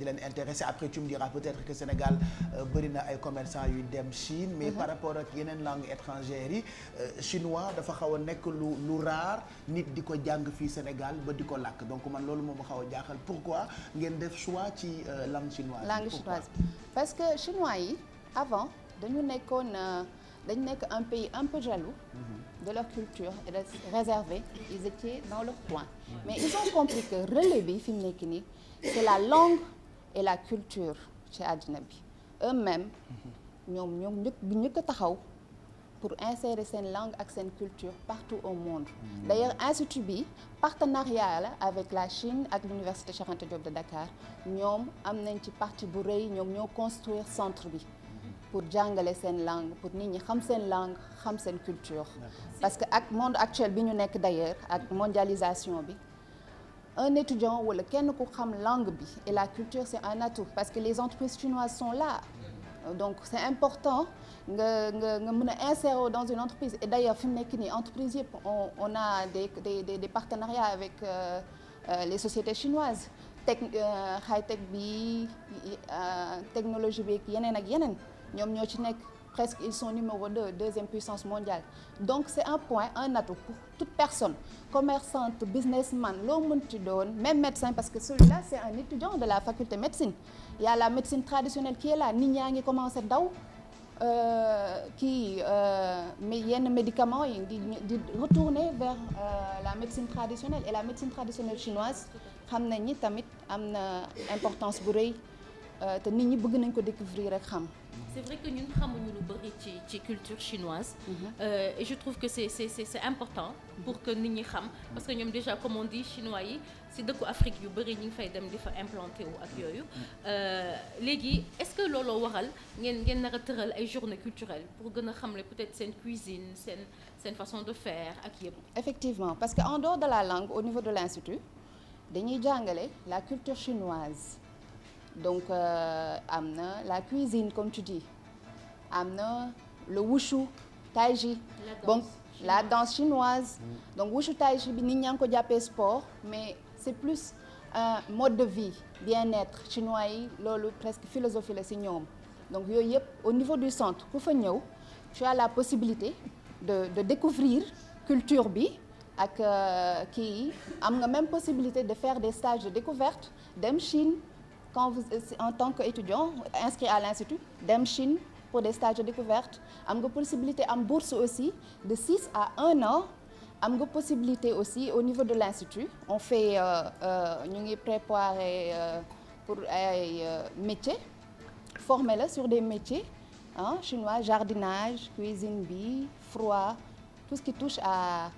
di leen intéressé après tu me diras peut-être que Sénégal bëri na ay commerçants yu dem Chine mais par rapport ak yeneen langues étrangères yi chinois dafa xaw a nekk lu rare nit di ko jàng fii Sénégal ba di ko làkk donc man loolu moom xaw a jaaxal pourquoi ngeen def choix ci langue chinoise. langue chinoise parce que chinois yi avant dañu nekk un pays un peu jaloux de leur culture et de réservé ils étaient dans leur coin mais ils ont compris que relais bi fi mu nekk nii c'est la langue et la culture ci àddina bi eux-mêmes ñoom njëkk a taxaw pour insérer seen langue ak seen culture partout au monde d'ailleurs institut bi partenariat la avec la Chine ak l'université Cheikh Anta Diop de Dakar ñoom am nañ ci partie bu rëy ñoom ñoo construire centre bi pour jàngale seen langue pour nit ñi xam seen langue xam seen culture parce que ak monde actuel bi ñu nekk d'ailleurs ak mondialisation bi un étudiant wala kenn ku xam langue bi et la culture c'est un atout parce que les entreprises chinoises sont là donc c'est important nga mën a insérer dans une entreprise et d'ailleurs fi mu nekk nii entreprise yëpp on a des partenariats avec les sociétés chinoises high-tech bi technologie bi yeneen ak yeneen ñoom ñoo ci nekk presque ils sont numéro 2 deuxième puissance mondiale donc c'est un point un atout pour toute personne commerçante businessman loo mënti doon même médecin parce que celui-là c'est un étudiant de la faculté médecine il y a la médecine traditionnelle qui est là nit ñaa ngi commencé daw mais yenn médicaments yi di retourner vers la médecine traditionnelle et la médecine traditionnelle chinoise xam nañ ni tamit am na importance bu rëy te nit ñi bëgg nañ ko découvrir rek xam. C'est vrai que ñun xamuñu lu bari ci culture chinoise. Et je trouve que c'est important pour que nit ñi xam parce que ñoom déjà comme on dit chinois yi ci dëkku Afrique yu bari ñu ngi fay dem di fa implanté wu ak yooyu. Léegi est-ce que looloo waral ngeen nar a tëral ay journées culturelles pour gën a xamle peut-être seen cuisine seen façon de faire ak yëpp. Effectivement parce que en dehors de la langue au niveau de l'institut dañuy jàngale la culture chinoise. Donc am na la cuisine comme tu dis am na le wushu taiji donc la danse chinoise donc wushu taiji bi nit ñaa ngi ko jàppee sport mais c'est plus un mode de vie bien-être chinois yi loolu presque philosophie la ci ñoom donc yooyu yëpp au niveau du centre ku fa ñëw tu as la possibilité de découvrir culture bi ak kii am nga même possibilité de faire des stages de découverte dem Chine quand vous en tant qu'étudiant inscrit à l'institut dem Chine pour des stages de découverte am nga possibilité am bourse aussi de 6 à 1 an am nga possibilité aussi au niveau de l'institut on fait ñu ngi préparer pour ay métiers former la sur des métiers chinois jardinage cuisine bi froid tout ce qui touche à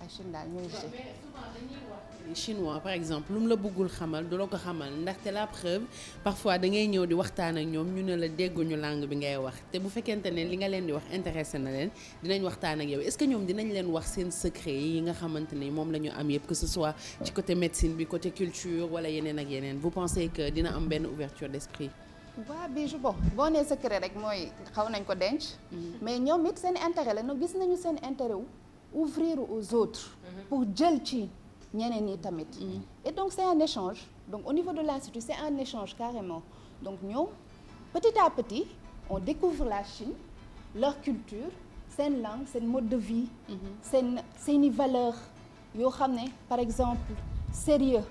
la Chine daal ñu ngi chinois par exemple lu mu la bëggul xamal du la ko xamal ndaxte la preuve parfois da ngay ñëw di waxtaan ak ñoom ñu ne la dégguñu langue bi ngay wax te bu fekkente ne li nga leen di wax intéressé na leen dinañ waxtaan ak yow est-ce que ñoom dinañ leen wax seen secret yi nga xamante ne moom la ñu am yëpp que ce soit ci côté médecine bi côté culture wala yeneen ak yeneen vous pensez que dina am benn ouverture d'esprit. waaw Bijou boo nee secret rek mooy xaw nañ ko denc. mais ñoom it seen intérêt la no gis nañu seen intérêt wu ouvrir aux autres. pour jël ci. ñeneen ñi tamit et donc c'est un échange donc au niveau de l'institut c'est un échange carrément donc ñoom petit à petit on découvre la Chine leur culture seen langue seen mode de vie seeni valeurs yoo xam ne par exemple sérieux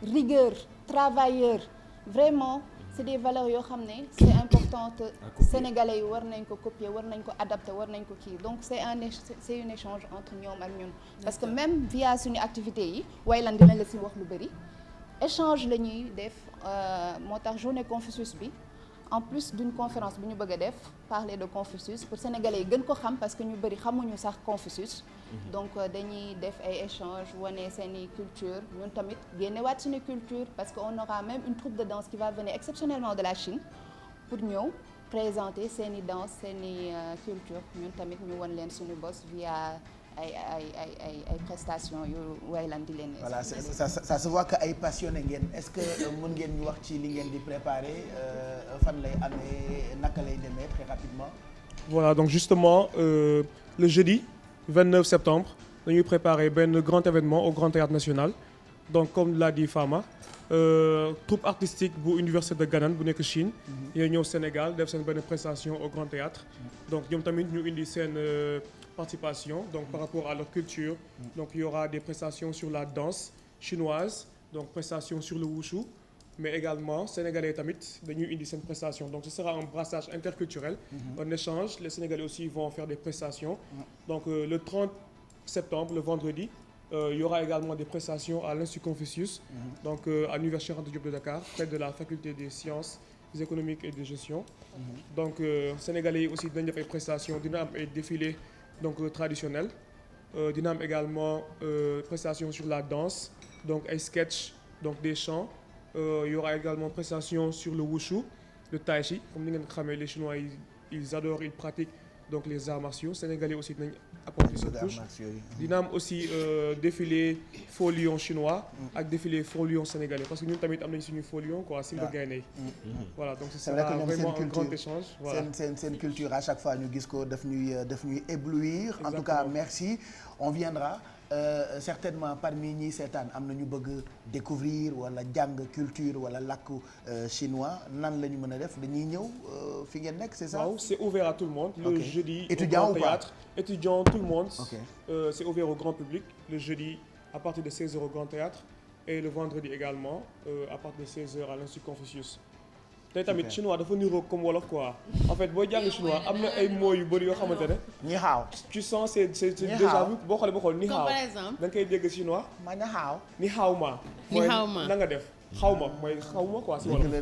rigueur travailleur vraiment c'est des valeurs yoo xam ne c'est important que sénégalais yi war nañ ko copier war nañ ko adapter war nañ ko kii donc c'est un échange entre ñoom ak ñun parce que même via suñu activités yi Wayland dina la ci wax lu bari échange la ñuy def moo tax journée Confucius bi en plus d'une conférence bu ñu bëgg a def parler de Confucius pour sénégalais yi gën ko xam parce que ñu bari xamuñu sax Confucius donc dañuy def ay échange wane seeni culture ñun tamit génnewaat suñu culture parce que on aura même une troupe de danse qui va venir exceptionnellement de la Chine pour ñëw présenter seeni danse seeni culture ñun tamit ñu won leen suñu boss via ay prestations yu Wayland di leen. voilà ça se voit que ay passionné ngeen est-ce que mën ngeen ñu wax ci li ngeen di préparer fan lay amee naka lay demee très rapidement. voilà donc justement le jeudi 29 septembre dañuy préparer benn grand événement au Grand Théâtre National donc comme l'a dit Fama troupe artistique bu université de Ganan bu nekk Chine. ñooy ñëw Sénégal def seen benn prestation au Grand Théâtre donc ñoom tamit ñu indi seen participation donc par rapport à leur culture. Donc il y aura des prestations sur la danse chinoise donc prestations sur le wushu. Mais également sénégalais tamit dañuy indi seen prestation donc ce sera un brassage interculturel. Un échange. Les Sénégalais aussi vont faire des prestations. Donc le 30 septembre le vendredi il y aura également des prestations à l'Institut Confucius. Donc à l'Université Cheikh Anta Diop de Dakar près de la faculté des sciences économiques et de gestion. Donc sénégalais yi aussi dañu def ay prestations dina am ay défilés donc traditionnels. Dina am également prestations sur la danse donc ay sketchs donc des chants. Il y aura également prestations sur le wushu, le tai chi comme ni ngeen xamee les Chinois ils adorent ils pratiquent donc les arts martiaux sénégalais aussi dinañ apporter cette touche. Dina am aussi défilé faux lion chinois ak défilé faux lion sénégalais parce que ñun tamit am nañ suñu faux lion quoi Silva Gaynde. Voilà donc ce sera vraiment un grand échange. Voilà seen culture à chaque fois ñu gis ko daf ñuy éblouir. En tout cas merci on viendra. Certainement parmi ñi seetaan am na ñu bëgg découvrir wala jàng culture wala làkku chinois nan la ñu mën a def dañuy ñëw fi ngeen nekk c'est ça. waaw c'est ouvert à tout le monde. Le jeudi étudiant au Grand Théâtre. Étudiant tout le monde. C'est ouvert au grand public le jeudi à partir de 16h au Grand Théâtre et le vendredi également à partir de 16h à l'Institut Confucius. tey tamit chinois dafa niroo comme wolof quoi en fait booy jàng chinois am na ay mots yu bëri yoo xamante ne. ni hao. tu sens c'est déjà vu boo xoolee ni hao. comme par exemple. da nga koy dégg chinois. ma ni hao. ni hao ma. ni hao ma mooy na nga def xaw ma mooy xaw ma quoi si wolof.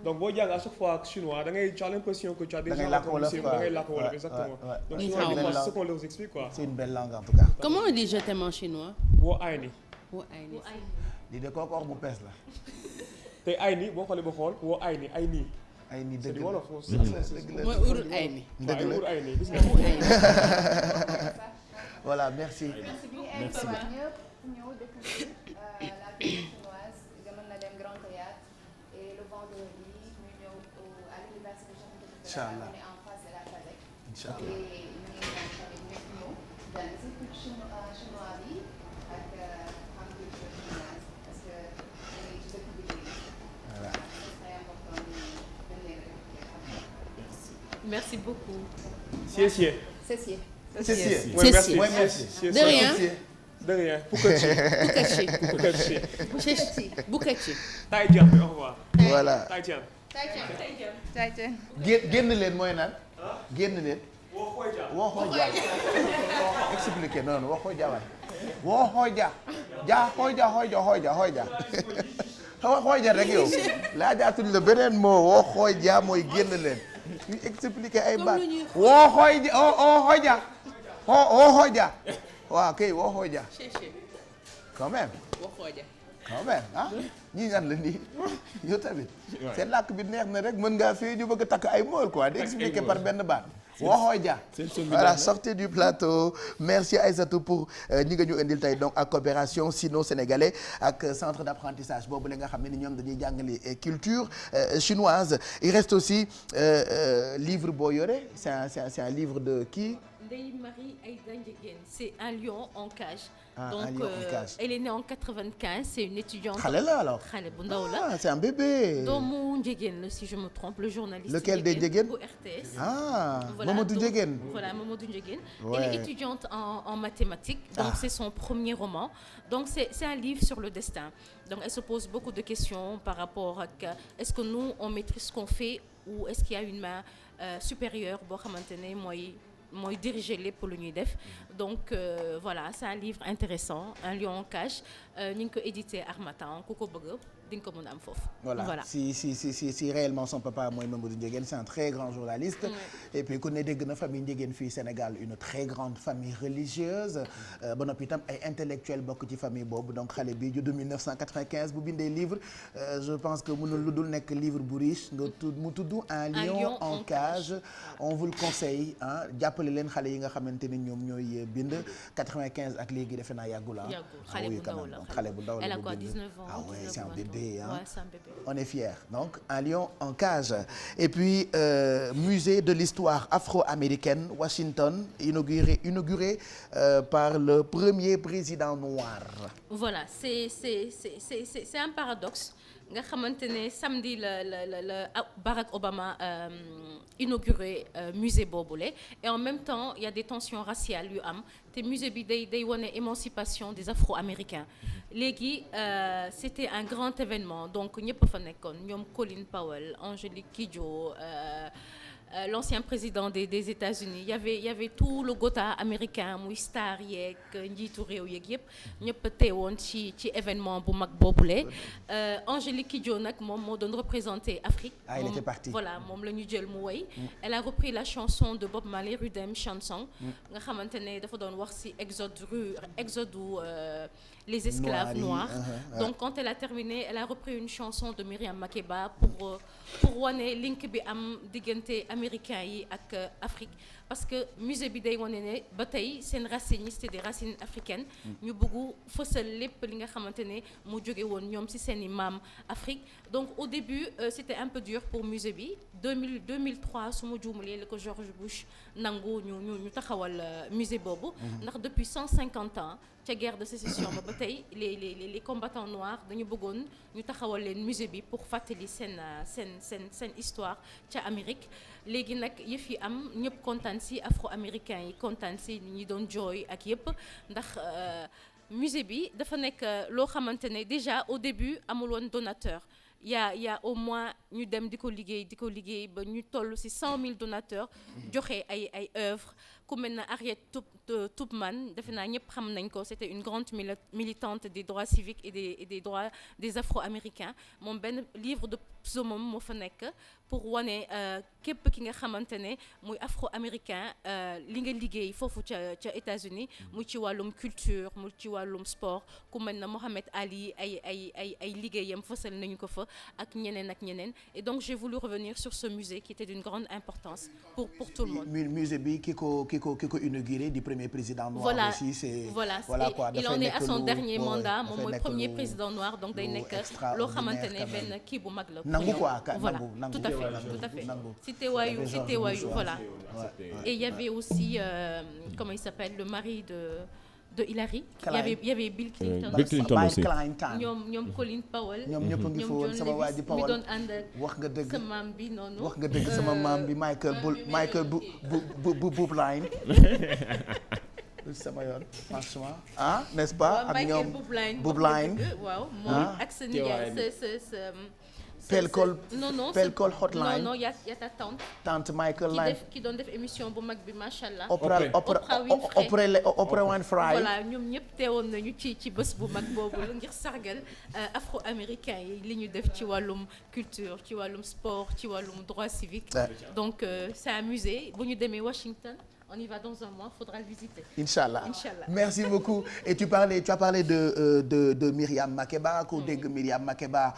donc boo jàng à chaque fois chinois da ngay tu as l'impression que tu as déjà da ngay làkk wolof exactement. donc ni chinois hao ma ce qu'on leur explique quoi. c'est une belle langue en tout cas. comment on dit je t'aime en chinois. wo ay ni. wo ay ni. lii de kooku wax mu pees la. tey ay ni boo xoolee ba xool wo ay ni ay nii. ay ni dëgg la wolof mooy urul ay ni. dëgg la ur ay ni gis nga. voilà merci. merci ñëpp ñëw découvrir la culture chinoise mën na dem Grand Théâtre et le vendredi ñu ñëw à l'université Cheikh Anta Diop de Dakar on est en face de la FADEC. Inch'Allah. et ñu ngi ñaan tamit ñëpp ñëw jàng si culture chinois bi ak xam culture chinoise parce que ñu ngi ci dëkk bi léegi. Voilà. Merci beaucoup. Cessier. De rien. De rien. Bukachi. Bukachi. Taïtian, au revoir. Voilà. Taïtian. génn leen mooy naan. génn leen. woo xoo ja. expliqué noonu woo xoo ja waay. woo xoo ja. xoo ja rek yow. laajaatuñ la beneen moo woo xoo ja mooy génn leen. ñu expliqué ay baat. woo xooy ja oo xoo ja. woo xoo ja. waaw kay woo xoo ja. quand même. quand même ah ñii ñan la nii yow tamit seen làkk bi neex na rek mën ngaa fii ñu bëgg a takk ay mool quoi di expliquer par benn baat waxoo ja voilà sortez du plateau merci Aïssatou pour ñi nga ñu indil tey donc ak coopération sino-sénégalais ak centre d'apprentissage boobu la nga xam ne ni ñoom dañuy jàngale culture chinoise il reste aussi livre boo yore c'est un livre de qui Ndeye Marie Aïda Ndiéguène, c'est un lion en cage. Ah, donc un lion en cage. Elle est née en 95, c'est une étudiante. xale la alors. xale bu ndaw la. Ah, c'est un bébé. doomu Ndiéguène la si je me trompe, le journaliste. Lequel des Ndiéguène? Bu RTS. Ah, voilà, Mamadou Ndiéguène. Voilà, Mamadou Ndiéguène. Ouais. Elle est étudiante en mathématiques, donc c'est son premier roman. Donc c'est un livre sur le destin. Donc elle se pose beaucoup de questions par rapport à est-ce que nous on maîtrise ce qu'on fait ou est-ce qu'il y a une main supérieure boo xamante ne mooy diriger lépp lu ñuy def. Donc voilà, c'est un livre intéressant, un lion en cage. ñu ngi ko édité Harmattan ku ko bëgg di nga ko mën a am foofu. Voilà. Si réellement son papa mooy Mamadou Ndiéguène, c'est un très grand journaliste. Et puis ku ne dégg na famille Ndiéguène fii Sénégal, une très grande famille religieuse. ba noppi itam ay intellectuels bokk ci famille boobu donc xale bi juddu 1995 bu bindee livre je pense que mënul lu dul nekk livre bu riche nga mu tudd un lion en cage. On vous le conseille ah jàppale leen xale yi nga xamante ni ñoom ñooy bind 95 ak léegi defe naa yàggul ah. xale bu ndaw la xale bu ndaw la elle a bu quoi bind. 19 ans. Ah ouais, c'est un bébé. bébé hein. Ouais, c'est un bébé. On est fiers. Donc, un lion en cage. Et puis, musée de l'histoire afro-américaine, Washington, inauguré par le premier président noir. Voilà, c'est un paradoxe nga xamante ne samedi la Barack Obama inauguré musée boobule et en même temps il y a des tensions raciales yu am te musée bi day wane émancipation des Afro-Américains léegi c'était un grand événement donc ñëpp fa nekkoon ñoom Colin Powell, Angélique Kidjo. L'ancien président des États-Unis il y avait tout le Gotha américain muy star yeeg njiitu réew yeeg yëpp ñëpp teewoon ci événement bu mag boobule Angélique Kidjo nag moom moo doon représenté Afrique. Elle était partie. Voilà moom la ñu jël mu woy elle a repris la chanson de Bob Marley Redemption Song nga xamante ne dafa doon wax ci exode les esclaves noirs. Donc quand elle a terminé elle a repris une chanson de Myriam Makeba pour wane link bi am diggante américains yi ak Afrique parce que musée bi day wane ne ba tey seen racines yi c'était des racines africaines ñu bëggu fësal lépp li nga xamante ne mu jóge woon ñoom ci seeni maam Afrique donc au début c'était un peu dur pour musée bi 2003 su ma juumalee la ko George Bush nangu ñu taxawal musée boobu ndax depuis 150 ans ca guerre de sécession ba tey les combattants noirs dañu bëggoon ñu taxawal leen musée bi pour fàttali seen histoire ca Amérique léegi nag yëf yi am ñëpp kontaan ci afro-américains yi kontaan ci ñi doon jooy ak yëpp ndax musée bi dafa nekk loo xamante ne déjà au début amul woon donateur y a au moins ñu dem di ko liggéey ba ñu toll ci 100 000 donateurs joxe ay œuvres ku mel ne Harriet Tubman defe naa ñëpp xam nañ ko c'était une grande militante des droits civiques et des droits des Afro-Américains moom benn livre de psaume moo fa nekk pour wane képp ki nga xamante ne muy Afro-Américain li nga liggéey foofu ca États-Unis mu ci wàllum culture mu ci wàllum sport ku mel ne Mohamed Ali ay liggéeyam fësal nañu ko fa ak ñeneen et donc j'ai voulu revenir sur ce musée qui était d'une grande importance pour tout le monde. Musée bi ki ko inauguré du premier président noir. Voilà, aussi c'est voilà quoi il en est à son dernier mandat moom mooy premier président noir donc day nekk loo xamante ne benn kii bu mag la. nangu quoi voilà nangu tout à fait si teewaayu voilà et il y avait aussi comment il s'appelle le mari de Hillary. Il y avait Bill Clinton. Bill Clinton aussi. ñoom Colin Powell. ñoom ñëpp ngi fa woon sama waa ji Powell mi doon ànd ak wax nga dëgg sa maam bi noonu. wax nga dëgg sama maam bi Michael Bublé sama yoon franchement n'est-ce pas ak ñoom Bublé waaw moom ak sa nijaay sa Pelcol hotline non y a ta tante Michael Line qui doon def émission bu mag bi machallah Oprah Winfrey voilà ñoom ñëpp teewoon nañu ci bés bu mag boobu la ngir sargal afro-américains yi li ñu def ci wàllum culture ci wàllum sport ci wàllum droit civique donc c'est un musée bu ñu demee Washington on y va dans un mois, faudra le visiter. Inch'Allah. Merci beaucoup. Et tu as parlé de Myriam Makeba. Ku dégg Myriam Makeba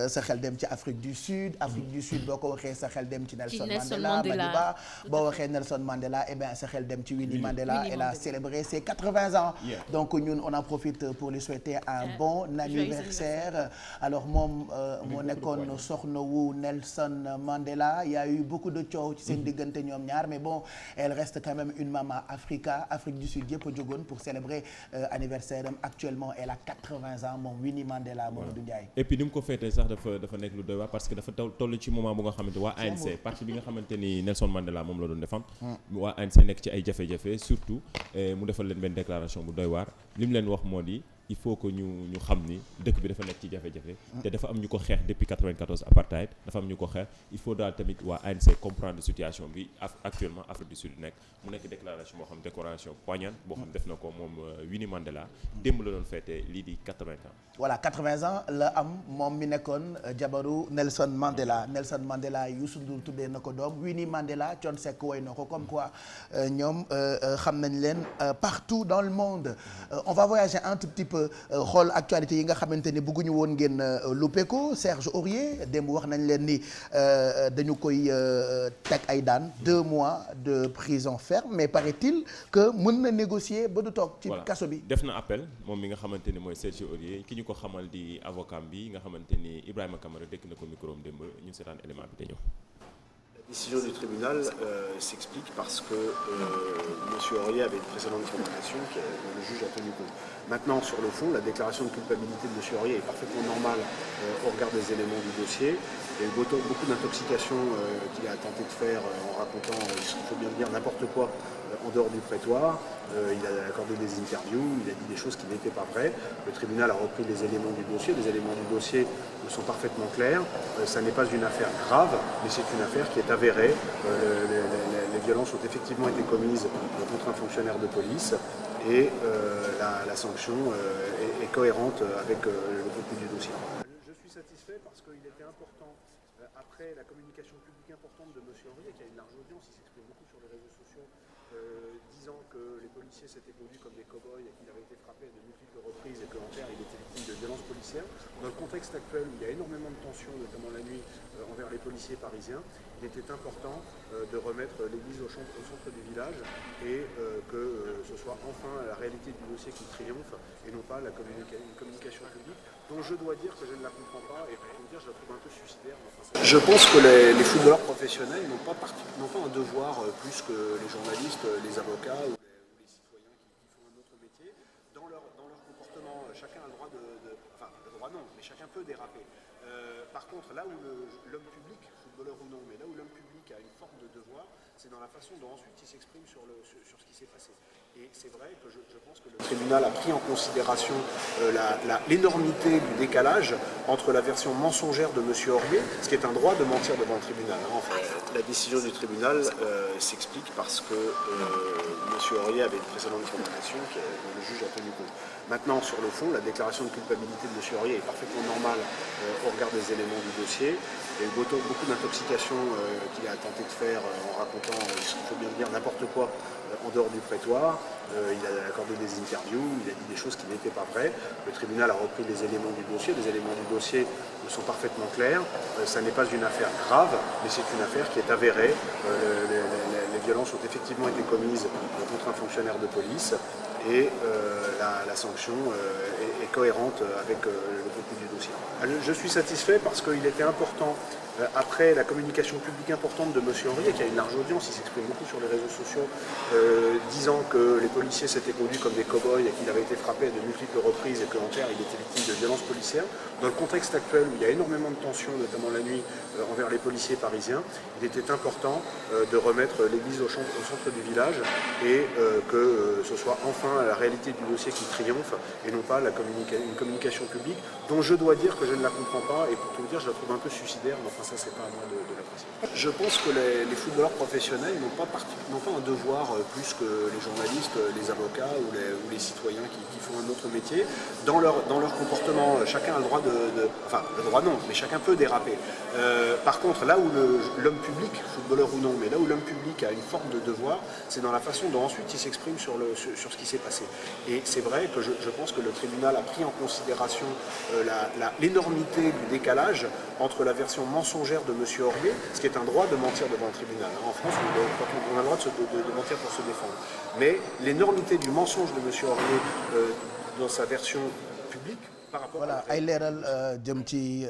sa xel dem ci Afrique du Sud. Afrique du Sud boo ko waxee sa xel dem ci Nelson Mandela. Boo waxee Nelson Mandela eh bien sa xel dem ci Winnie Mandela. Elle a célébré ses 80 ans. Donc ñun on en profite pour lui souhaiter un bon anniversaire. Alors moom moo nekkoon soxna wu Nelson Mandela. Il y a eu beaucoup de coow ci seen diggante ñoom ñaar mais bon elle reste même une maman Afrique du Sud yëpp a jógoon pour célébrer anniversaire am actuellement elle a 80 ans moom Winnie Mandela Mamadou Ndiaye. Et puis ni mu ko féetee sax dafa nekk lu doy waar parce que dafa toll ci moment bu nga xamante waa ANC parti bi nga xamante ni Nelson Mandela moom la doon defam waa ANC nekk ci ay jafe-jafe surtout mu defal leen benn déclaration bu doy waar li mu leen wax moo di il faut que ñu xam ni dëkk bi dafa nekk ci jafe-jafe te dafa am ñu ko xeex depuis 94 apartheid dafa am ñu ko xeex il faut daal tamit waa ANC comprendre situation bi actuellement Afrique du Sud nekk mu nekk déclaration boo xam déclaration poignante boo xam def na ko moom Winnie Mandela démb la doon fêté lii di 80 ans. Voilà 80 ans la am moom mi nekkoon jabaru Nelson Mandela Youssou Ndour tuddee na ko doom Winnie Mandela Thione Seck woy na ko comme quoi ñoom xam nañ leen partout dans le monde on va voyager un tout petit peu xool actualité yi nga xamante ni bëgguñu woon ngeen loupé ko. Serge Aurier démb wax nañ leen ni dañu koy teg ay daan 2 mois de prison ferme mais paraît-il que mën na négocier ba du toog ci kaso bi. def na appel moom mi nga xamante ni mooy Serge Aurier ki ñu ko xamal di avocat bi nga xamante ni Ibrahima Camara dëkk na ko micro am démb ñu seetaan élément bi te ñëw. La décision du tribunal s'explique parce que M. Aurier avait une précédente condamnation dont le juge a tenu compte. Maintenant, sur le fond, la déclaration de culpabilité de M. Aurier est parfaitement normale au regard des éléments du dossier. Il y a eu beaucoup d'intoxication qu'il a tenté de faire en racontant, il faut bien le dire, n'importe quoi en dehors du prétoire. Il a accordé des interviews, il a dit des choses qui n'étaient pas vraies. Le tribunal a repris les éléments du dossier. Les éléments du dossier sont parfaitement clairs. Ça n'est pas une affaire grave, mais c'est une affaire qui est avérée. Les violences ont effectivement été commises contre un fonctionnaire de police et la sanction est cohérente avec le contenu du dossier. Je suis satisfait parce qu'il était important, après la communication publique importante de M. Aurier, qui a une large audience, il s'exprime beaucoup sur les réseaux sociaux, disant que les policiers s'étaient conduits comme des cow-boys et qu'il avait été frappé à de multiples reprises et que en clair il était victime de violences policières. Dans le contexte actuel où il y a énormément de tensions, notamment la nuit, envers les policiers parisiens, il était important de remettre l'église au centre du village et que ce soit enfin la réalité du dossier qui triomphe et non pas une communication publique dont je dois dire que je ne la comprends pas et pour vous dire je la trouve un peu suicidaire. Je pense que les footballeurs professionnels n'ont pas un devoir plus que les journalistes, les avocats ou les citoyens qui font un autre métier. Dans leur comportement, chacun a le droit enfin le droit non, mais chacun peut déraper. Par contre, là où l'homme public, footballeur ou non, mais là où l'homme public a une forme de devoir, c'est dans la façon dont ensuite il s'exprime sur ce qui s'est passé. Et c'est vrai que je pense que le tribunal a pris en considération l'énormité du décalage entre la version mensongère de M. Aurier, ce qui est un droit de mentir devant le tribunal. Enfin, la décision du tribunal s'explique parce que M. Aurier avait une précédente condamnation dont le juge a tenu compte. Maintenant, sur le fond, la déclaration de culpabilité de M. Aurier est parfaitement normale au regard des éléments du dossier. Il y a eu beaucoup d'intoxication qu'il a tenté de faire en racontant, il faut bien le dire, n'importe quoi en dehors du prétoire. Il a accordé des interviews, il a dit des choses qui n'étaient pas vraies. Le tribunal a repris les éléments du dossier. Les éléments du dossier sont parfaitement clairs. Ça n'est pas une affaire grave, mais c'est une affaire qui est avérée. Les violences ont effectivement été commises contre un fonctionnaire de police et la sanction est cohérente avec le contenu du dossier. Je suis satisfait parce qu'il était important, après la communication publique importante de M. Aurier, qui a une large audience, il s'exprime beaucoup sur les réseaux sociaux, disant que les policiers s'étaient conduits comme des cow-boys et qu'il avait été frappé à de multiples reprises et qu'en clair il était victime de violences policières. Dans le contexte actuel où il y a énormément de tensions, notamment la nuit, envers les policiers parisiens, il était important de remettre l'église au centre du village et que ce soit enfin la réalité du dossier qui triomphe et non pas une communication publique dont je dois dire que je ne la comprends pas et pour tout vous dire je la trouve un peu suicidaire, mais enfin ça c'est pas à moi de l'apprécier. Je pense que les footballeurs professionnels n'ont pas un devoir plus que les journalistes, les avocats ou les citoyens qui font un autre métier. Dans leur comportement, chacun a le droit enfin le droit non, mais chacun peut déraper. Par contre, là où l'homme public, footballeur ou non, mais là où l'homme public a une forme de devoir, c'est dans la façon dont ensuite il s'exprime sur ce qui s'est passé. Et c'est vrai que je pense que le tribunal a pris en considération l'énormité du décalage entre la version mensongère de M. Aurier, ce qui est un droit de mentir devant le tribunal. En France, on a le droit de mentir pour se défendre. Mais l'énormité du mensonge de M. Aurier dans sa version publique, voilà ay leeral jëm ci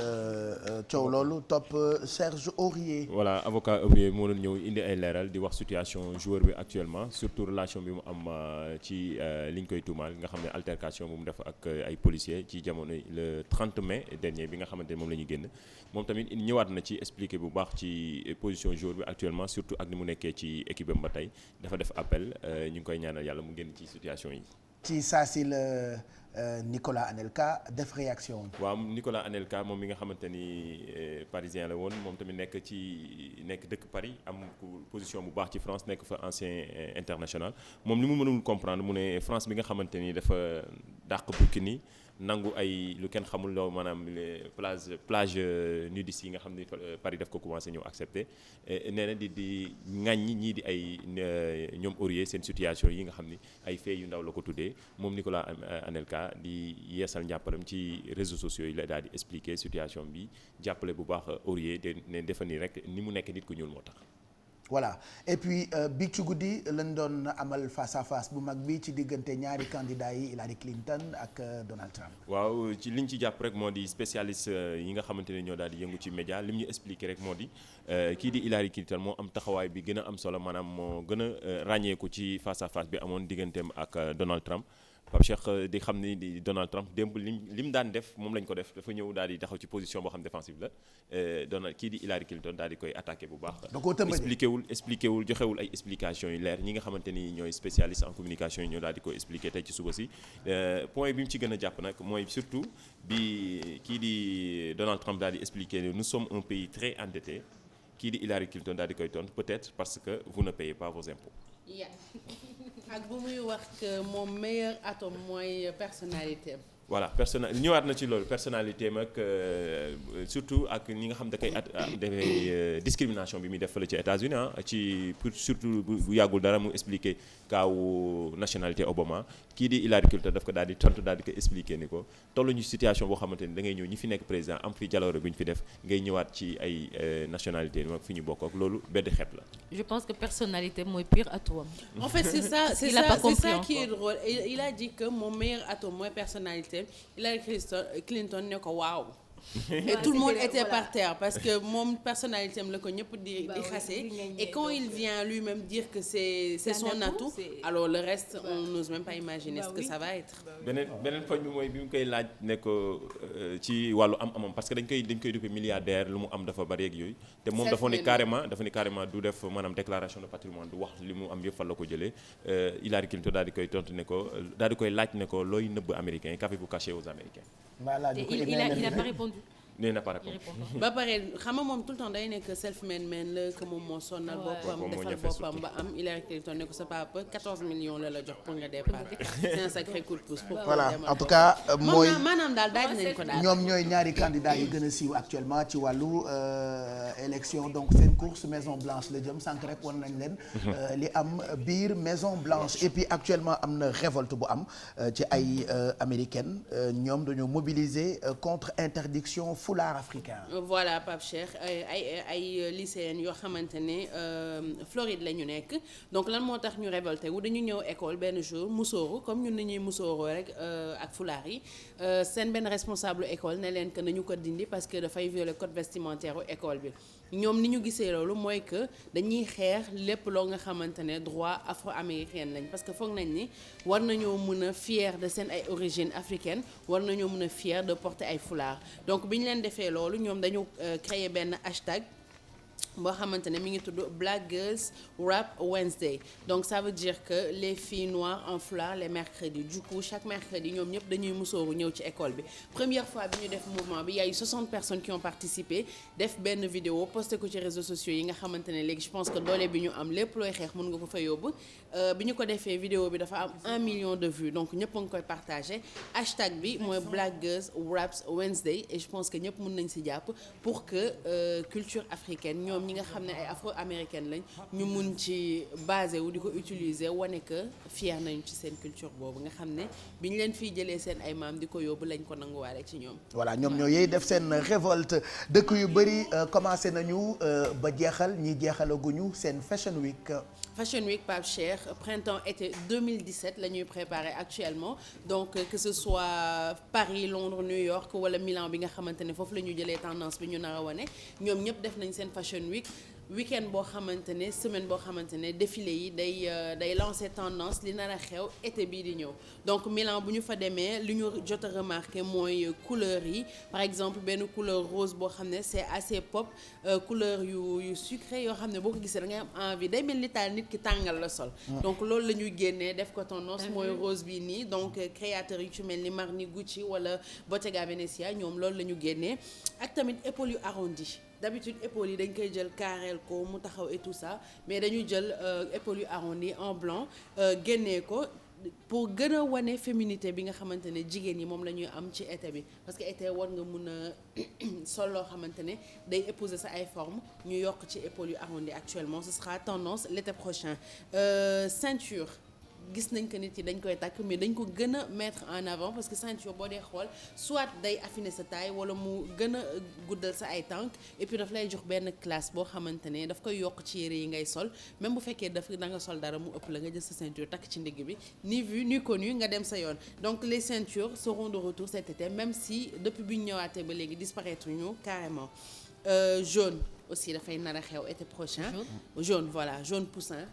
coow loolu topp Serge Aurier. voilà avocat Aurier moo doon ñëw indi ay leeral di wax situation joueur bi actuellement surtout relation bi mu am ci li ñu koy tuumaal nga xam ne altercation bu mu def ak ay policiers ci jamono le 30 mai dernier bi nga xamante ne moom la ñu génn moom tamit ñëwaat na ci expliquer bu baax ci position joueur bi actuellement surtout ak ni mu nekkee ci équipe am ba tey dafa def appel ñu ngi koy ñaanal yàlla mu génn ci situation yi. ci saa si la Nicolas Anelka def réaction. waaw Nicolas Anelka moom mi nga xamante ni parisien la woon moom tamit nekk dëkk Paris am position bu baax ci France nekk fa ancien international moom li mu mënul comprendre mu ne France bi nga xamante ni dafa dàq Burkini nangu ay lu kenn xamul loo maanaam plage nudistes yi nga xam ni Paris daf ko commencé ñëw accepté nee na di ŋàññi ñii di ay ñoom Aurier seen situation yi nga xam ni ay fait yu ndaw la ko tuddee moom Nicolas Anelka di yeesal njàppalam ci réseaux sociaux yi la daal di expliquer situation bi jàppale bu baax Aurier de ne defa ni rek ni mu nekk nit ku ñuul moo tax. voilà et puis bi ci guddi lañ doon amal face à face bu mag bi ci diggante ñaari candidats yi Hillary Clinton ak Donald Trump. waaw ci liñ ci jàpp rek moo di spécialiste yi nga xamante ne ñoo daal di yëngu ci média li mu ñu expliqué rek moo di kii di Hillary Clinton moo am taxawaay bi gën a am solo maanaam moo gën a ràññeeku ci face à face bi amoon digganteem ak Donald Trump. Pape Cheikh di xam ni di Donald Trump démb lim daan def moom lañ ko def dafa ñëw daal di taxaw ci position boo xam défensive la kii di Hillary Clinton daal di koy attaqué bu baax. da koo tëmbale expliqué wul joxewul ay explications yu leer ñi nga xamante ni ñooy spécialiste en communication yi ñoo daal di koy expliqué tey ci suba si point bi mu ci gën a jàpp nag mooy surtout bi kii di Donald Trump daal di expliqué nous sommes un pays très endetté kii di Hillary Clinton daal di koy tontu peut-être parce que vous ne payez pas vos impôts. ak bu muy wax que moom meilleur atome mooy personnalité am. voilà ñëwaat na ci loolu personnalité am ak surtout ak ñi nga xam da koy dafay discrimination bi muy def fële ci États-Unis ci pour surtout bu yàggul dara mu expliqué kaawu nationalité Obama kii di Hillary Clinton daf ko daal di tontu daal di ko expliqué ni ko tolluñu situation boo xamante ni da ngay ñëw ñi fi nekk président am fi jaloore bu ñu fi def ngay ñëwaat ci ay nationalité mag fi ñu bokk ak loolu benn xeet la. je pense que personnalité mooy pire atout. en fait c'est ça qui est drôle il a dit que mon meilleur atout mooy personnalité. Hillary Clinton ne ko waaw. et tout le monde était par terre parce que moom personnalité am la ko ñëpp di xase et quand il vient lui-même dire que c'est son atout alors le reste on n'ose même pas imaginer ce que ça va être. beneen poñ bi mooy bi mu koy laaj ne ko ci wàllu am-amam parce que dañ koy duppe milliardaire lu mu am dafa bari ak yooyu te moom dafa ni carrément du def maanaam déclaration de patrimoine du wax li mu am yëpp fan la ko jëlee Hillary Clinton daal di koy tontu ne ko daal di koy laaj ne ko looy nëbb américain qu'avez-vous caché aux américains. voilà il n'a pas répondu. nee na pas répondu. ba pare xam nga moom tout le temps day nekk self-made man la que moom moo sonnal boppam defal boppam ba am Hillary Clinton ne ko sa papa 14 millions la jox pour nga départ c'est un sacré coup de pouce. voilà en tout cas mooy maanaam daal daaj nañ ko daal. ñoom ñooy ñaari candidats yi gën a siiw actuellement ci wàllu élection donc seen course Maison Blanche la jëm sànq rek wan nañ leen. li am biir Maison Blanche et puis actuellement am na révolte bu am ci ay américaines ñoom dañoo mobiliser contre interdiction. foulard africain. voilà Pape Cheikh ay lycéennes yoo xamante ne Floride la ñu nekk donc lan moo tax ñu révolté wu dañu ñëw école benn jour musóoru comme ñun nañuy musóoroo rek ak foulard yi seen benn responsable école ne leen que nañu ko dindi parce que dafay violer code vestimentaire u école bi ñoom ni ñu gisee loolu mooy que dañuy xeex lépp loo nga xamante ne droit afro-américaine lañ parce que foog nañ ni war nañoo mën a fier de seen ay origine africaine war nañoo mën a fier de porter ay foulard donc bi ñu leen defee loolu ñoom dañu créer benn hashtag boo xamante ne mi ngi tudd Black Girls Rap Wednesday donc ça veut dire que les filles noires en foulard les mercredis du coup chaque mercredi ñoom ñëpp dañuy musóoru ñëw ci école bi première fois bi ñu def mouvement bi y a eu 60 personnes qui ont participé def benn vidéo posté ko ci réseaux sociaux yi nga xamante ne léegi je pense que doole bi ñu am lépp looy xeex mën nga ko fa yóbbu bi ñu ko defee vidéo bi dafa am 1 million de vues donc ñëpp a ngi koy partagé hashtag bi mooy Black Girls Rap Wednesday et je pense que ñëpp mën nañ si jàpp pour que culture africaine ñoom ñi nga xam ne ay afro-américaine lañ ñu mun ci basé wu di ko utiliser wane que fier nañu ci seen culture boobu nga xam ne bi ñu leen fiy jëlee seen ay maam di ko yóbbu lañ ko nanguwaale ci ñoom. voilà ñoom ñoo yey def seen révolte dëkk yu bëri commencé nañu ba jeexal ñi jeexalaguñu seen Fashion Week. Fashion Week Pape Cheikh printemps-été 2017 la ñuy préparer actuellement donc que ce soit Paris Londres New York wala Milan bi nga xamante ne foofu la ñu jëlee tendance bi ñu nar a wane ñoom ñëpp def nañ seen Fashion Week week-end boo xamante ne semaine boo xamante ne défilé yi day lancer tendance li nar a xew été bii di ñëw donc Milan bu ñu fa demee li ñu jot a remarqué mooy couleur yi par exemple benn couleur rose boo xam ne c'est assez pop couleur yu sucré yoo xam ne boo ko gisee da ngay am envie day mel ni taal nit ki tàngal la sol donc loolu la ñuy génnee def ko tendance mooy rose bi nii donc créateurs yu ci mel ni Marni Gucci wala Bottega Venezia ñoom loolu la ñu génnee ak tamit épaules yu arrondies d'habitude épaules yi dañ koy jël carrel ko mu taxaw et tout ça mais dañu jël épaules yu arrondies en blanc génnee ko pour gën a wane féminité bi nga xamante ne jigéen ñi moom la ñuy am ci été bi parce que été war nga mun a sol loo xamante ne day épouser sa ay forme ñu yokk ci épaules yu arrondies actuellement ce sera tendance l'été prochain. Ceinture gis nañ que nit yi dañ koy takk mais dañ ko gën a mettre en avant parce que ceinture boo dee xool soit day affiner sa taille wala mu gën a guddal sa ay tànk et puis daf lay jox benn classe boo xamante ne daf koy yokk ci yére yi ngay sol même bu fekkee da nga sol dara mu ëpp la nga jël sa ceinture takk ci ndigg bi ni vu ni connu nga dem sa yoon donc les ceintures seront de retour cet été même si depuis bi ñu ñëwaatee ba léegi disparaître ñu carrément. Jaune aussi dafay nar a xew été prochain. Jaune voilà jaune poussin.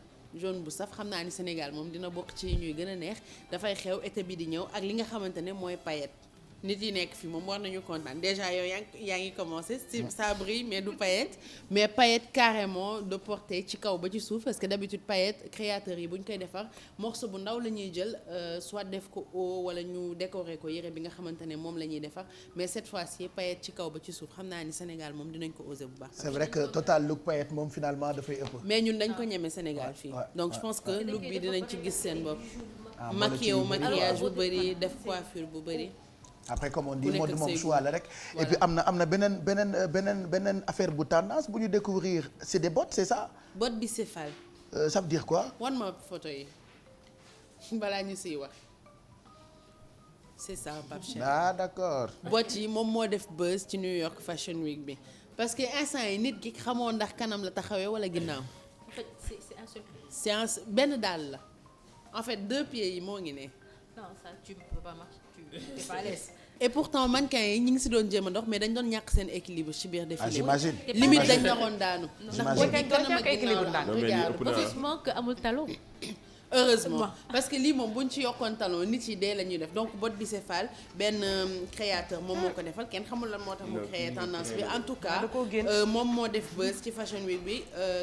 jaune bu saf xam naa ni Sénégal moom dina bokk ci ñuy gën a neex dafay xew été bi di ñëw ak li nga xamante ne mooy paillette nit yi nekk fii moom war nañu kontaan déjà yow yaa ngi commencé si ça brille mais du paillette mais paillette carrément de portée ci kaw ba ci suuf parce que d'habitude paillette créateurs yi bu ñu koy defar morceau bu ndaw la ñuy jël soit def ko haut wala ñu décorer ko yére bi nga xamante ne moom la ñuy defar mais cette fois-ci paillette ci kaw ba ci suuf xam naa ni Sénégal moom dinañ ko oser bu baax. c'est vrai que total look paillette moom finalement dafay ëpp. mais ñun dañ ko ñeme Sénégal fii donc je pense que look bi dinañ ci gis seen bopp. maquillage bu bëri def coiffure bu bëri. après comme on dit mode moom choix la rek et puis am na beneen affaire bu tendance bu ñu découvrir c'est des bottes c'est ça. botte bicéphale. Ça veut dire quoi. wan ma photo yi balaa ñu siy wax c'est ça Pape Cheikh. D'accord. botte yi moom moo def buzz ci New York Fashion Week bi parce que instant yi nit ki xamoo ndax kanam la taxawee wala ginnaaw. En fait c'est un seul pied. c'est benn daal la en fait 2 pieds yi moo ngi ne. Non ça tu peux pas marcher tu t'es pas à l'aise. et pourtant mannequin yi ñu ngi si doon jéem a dox mais dañ doon ñàkk seen équilibre ci biir défilé. j'imagine limite dañ naroon daanu. ndax boo teg kanam ak ginnaaw la non mais lii ëpp na heureusement que amul talon. heureusement parce que lii moom buñ ci yokkoon talon nit yi dee la ñuy def donc botte bicéphale benn créateur moom moo ko defal kenn xamul lan moo tax mu créé tendance bi en tout cas moom moo def buzz ci fashion week bi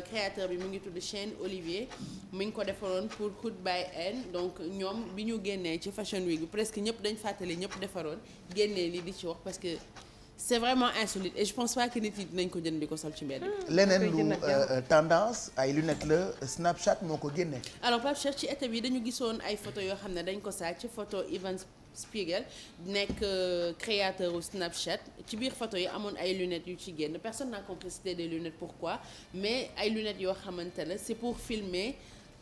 créateur bi mu ngi tudd Shane Olivier mu ngi ko defaroon pour Hood by N donc ñoom bi ñu génnee ci fashion week bi presque ñëpp dañ fàttali ñëpp defaroon génnee lii di ci wax parce que c'est vraiment insolite et je pense pas que nit yi dinañ ko jënd di ko sol ci mbedd. leneen lu tendance ay lunettes la Snapchat moo ko génne. alors Pape Cheikh ci été bi dañu gisoon ay photos yoo xam ne dañ ko sàcc photo Ivan Spiegel nekk créateur u Snapchat ci biir photo yi amoon ay lunettes yu ci génn personne n'a compris c'était des lunettes pourquoi mais ay lunettes yoo xamante ne c'est pour filmer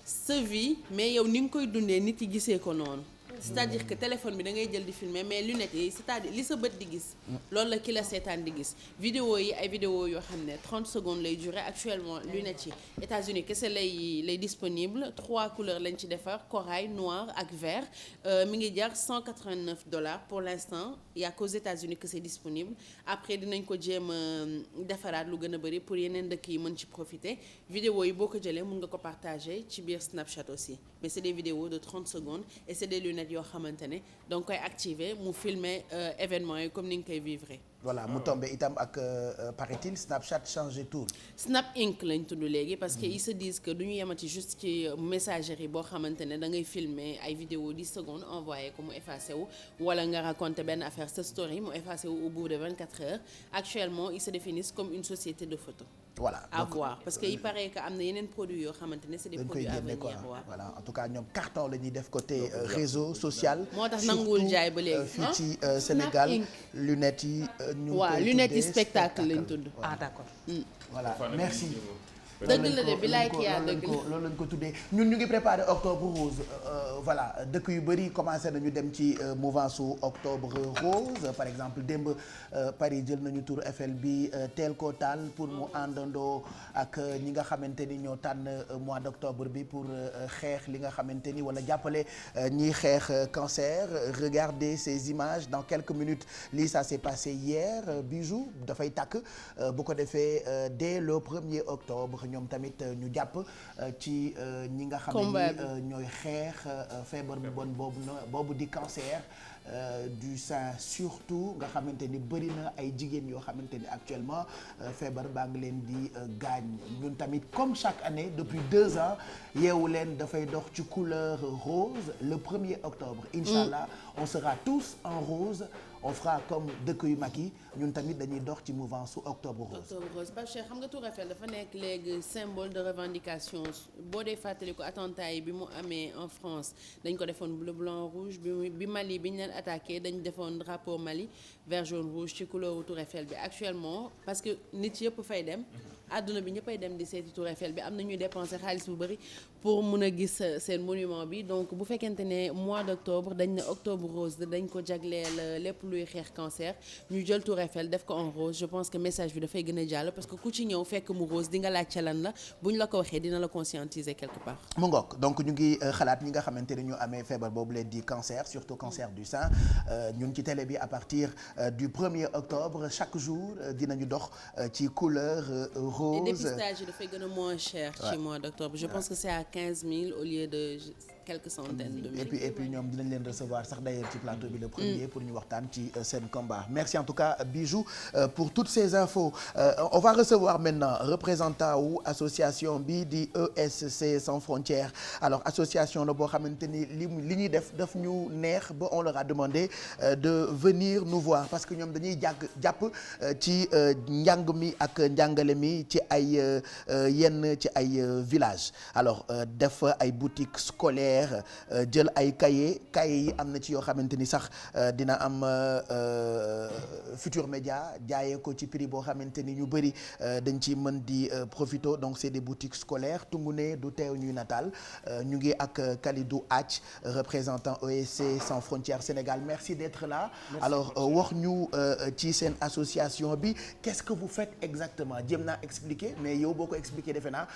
sa vie mais yow ni nga koy dundee nit yi gisee ko noonu. c'est-à-dire que téléphone bi da ngay jël di filmer mais lunettes yi c'est-à-dire li sa bët di gis loolu la ki la seetaan di gis vidéo yi ay vidéo yoo xam ne 30 secondes lay durer actuellement lunettes yi États-Unis kese lay disponible 3 couleurs lañ ci defar corail noir ak vert mi ngi jar $189 pour l'instant il y a qu'aux États-Unis que c'est disponible après dinañ ko jéem a defaraat lu gën a bari pour yeneen dëkk yi mën ci profiter vidéo yi boo ko jëlee mën nga ko partager ci biir Snapchat aussi mais c'est des vidéos de 30 secondes et c'est des lunettes yoo xamante ne donc koy activer mu filmer événement yi comme ni nga koy vivre. voilà mu tombé itam ak paraît-il Snapchat changé tour. Snap Inc lañ tudd léegi parce que ils se disent que du ñu yemati juste ci messagerie boo xamante ne da ngay filmer ay vidéo 10 secondes envoyé ko mu effacé wu wala nga raconter benn affaire sa story mu effacé wu au bout de 24 heures actuellement ils se définissent comme une société de photos. voilà à voir parce que il paraît que am na yeneen produits yoo xamante ne c'est des produits à venir voilà en tout cas ñoom carton la ñuy def côté réseau social. moo tax nanguwul jaay ba léegi fii ci Sénégal lunettes yi. ñu waaw lunettes yi spectacle lañ tudd. ah d'accord. voilà merci. dëgg la de bilaay kii yaa dëgg la loolu lañ ko tuddee ñun ñu ngi préparé octobre rose voilà dëkk yu bëri commencé nañu dem ci mouvance su octobre rose par exemple démb Paris jël nañu tour Eiffel bi teel koo taal pour mu àndandoo ak ñi nga xamante ni ñoo tànn mois d'octobre bi pour xeex li nga xamante ni wala jàppale ñiy xeex cancer regardez ces images dans quelques minutes lii ça s'est passé hier Bijou dafay tàkk bu ko defee dès le 1er octobre ñoom tamit ñu jàpp ci ñi nga xam ne ñooy xeex feebar bu bon boobu di cancer du sein surtout nga xamante ni bëri na ay jigéen yoo xamante ni actuellement feebar baa ngi leen di gaañ ñun tamit comme chaque année depuis 2 ans Yeewu Leen dafay dox ci couleur rose le 1er octobre inchallah on sera tous en rose. On fera comme dëkk yu mag yi ñun tamit dañuy dox ci mouvement su octobre rose. octobre rose Pape Cheikh xam nga Tour Eiffel dafa nekk léegi symbole de revendication boo dee fàttali ko attentat yi bi mu amee en France dañ ko defoon bleu blanc rouge bi Mali bi ñu leen attaqué dañ defoon drapeau Mali vert jaune rouge ci couleur Tour Eiffel bi actuellement parce que nit yëpp fay dem. àdduna bi ñëppay dem di seeti Tour Eiffel bi am na ñuy dépenser xaalis bu bëri pour mun a gis seen monument bi donc bu fekkente ne mois d'octobre dañ ne octobre rose dañ ko jagleel lépp luy xeex cancer ñu jël Tour Eiffel def ko en rose je pense que message bi dafay gën a jàll parce que ku ci ñëw fekk mu rose di nga laajte lan la bu ñu la ko waxee dina la conscientiser quelque part. mu ngoog donc ñu ngi xalaat ñi nga xamante ne ñu amee feebar boobu leen di cancer surtout cancer du sein ñun ci télé bi à partir du 1er octobre chaque jour dinañu dox ci couleur rose. Et dépistage yi dafay gën a moins cher. ci mois d'octobre je pense que c'est à 15 000 au lieu de quelques centaines de mille. et puis ñoom dinañ leen recevoir sax d'ailleurs ci plateau bi le premier pour ñu waxtaan ci seen combat. Merci en tout cas Bijou pour toutes ces infos on va recevoir maintenant représentant wu association bi di ESC sans frontières alors association la boo xamante ni li ñuy daf ñu neex ba on leur a demandé de venir nous voir parce que ñoom dañuy jàpp ci njàng mi ak njàngale mi ci ay yenn ci ay villages alors def ay boutiques scolaires jël ay cahiers yi am na ci yoo xamante ni sax dina am Futur Média jaayee ko ci prix boo xamante ni ñu bëri dañ ci mën di profito donc c'est des boutiques scolaires Tungune du teew ñuy nataal ñu ngi ak Kalidou Ath représentant ESC sans frontières Sénégal merci d'être là. Merci. Alors wax ñu ci seen association bi qu'est-ce que vous faites exactement jéem naa expliquer mais yow boo ko expliquer defe naa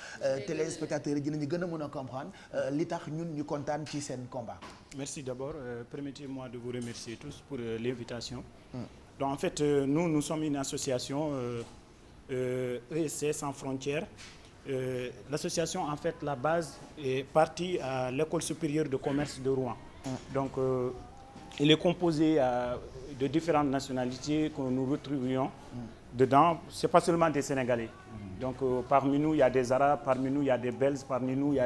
téléspectateurs yi dinañu gën a mën a comprendre li tax ñun ñu kontaan ci seen combat. Merci d'abord. Permettez-moi de vous remercier tous pour l'invitation. Donc en fait, nous sommes une association ESC sans frontières. L'association, en fait, la base est partie à l'École supérieure de commerce de Rouen. Donc, il est composé de différentes nationalités que nous retrouvions dedans. C'est pas seulement des Sénégalais. Donc, parmi nous, il y a des Arabes, parmi nous, il y a des Belges, parmi nous, il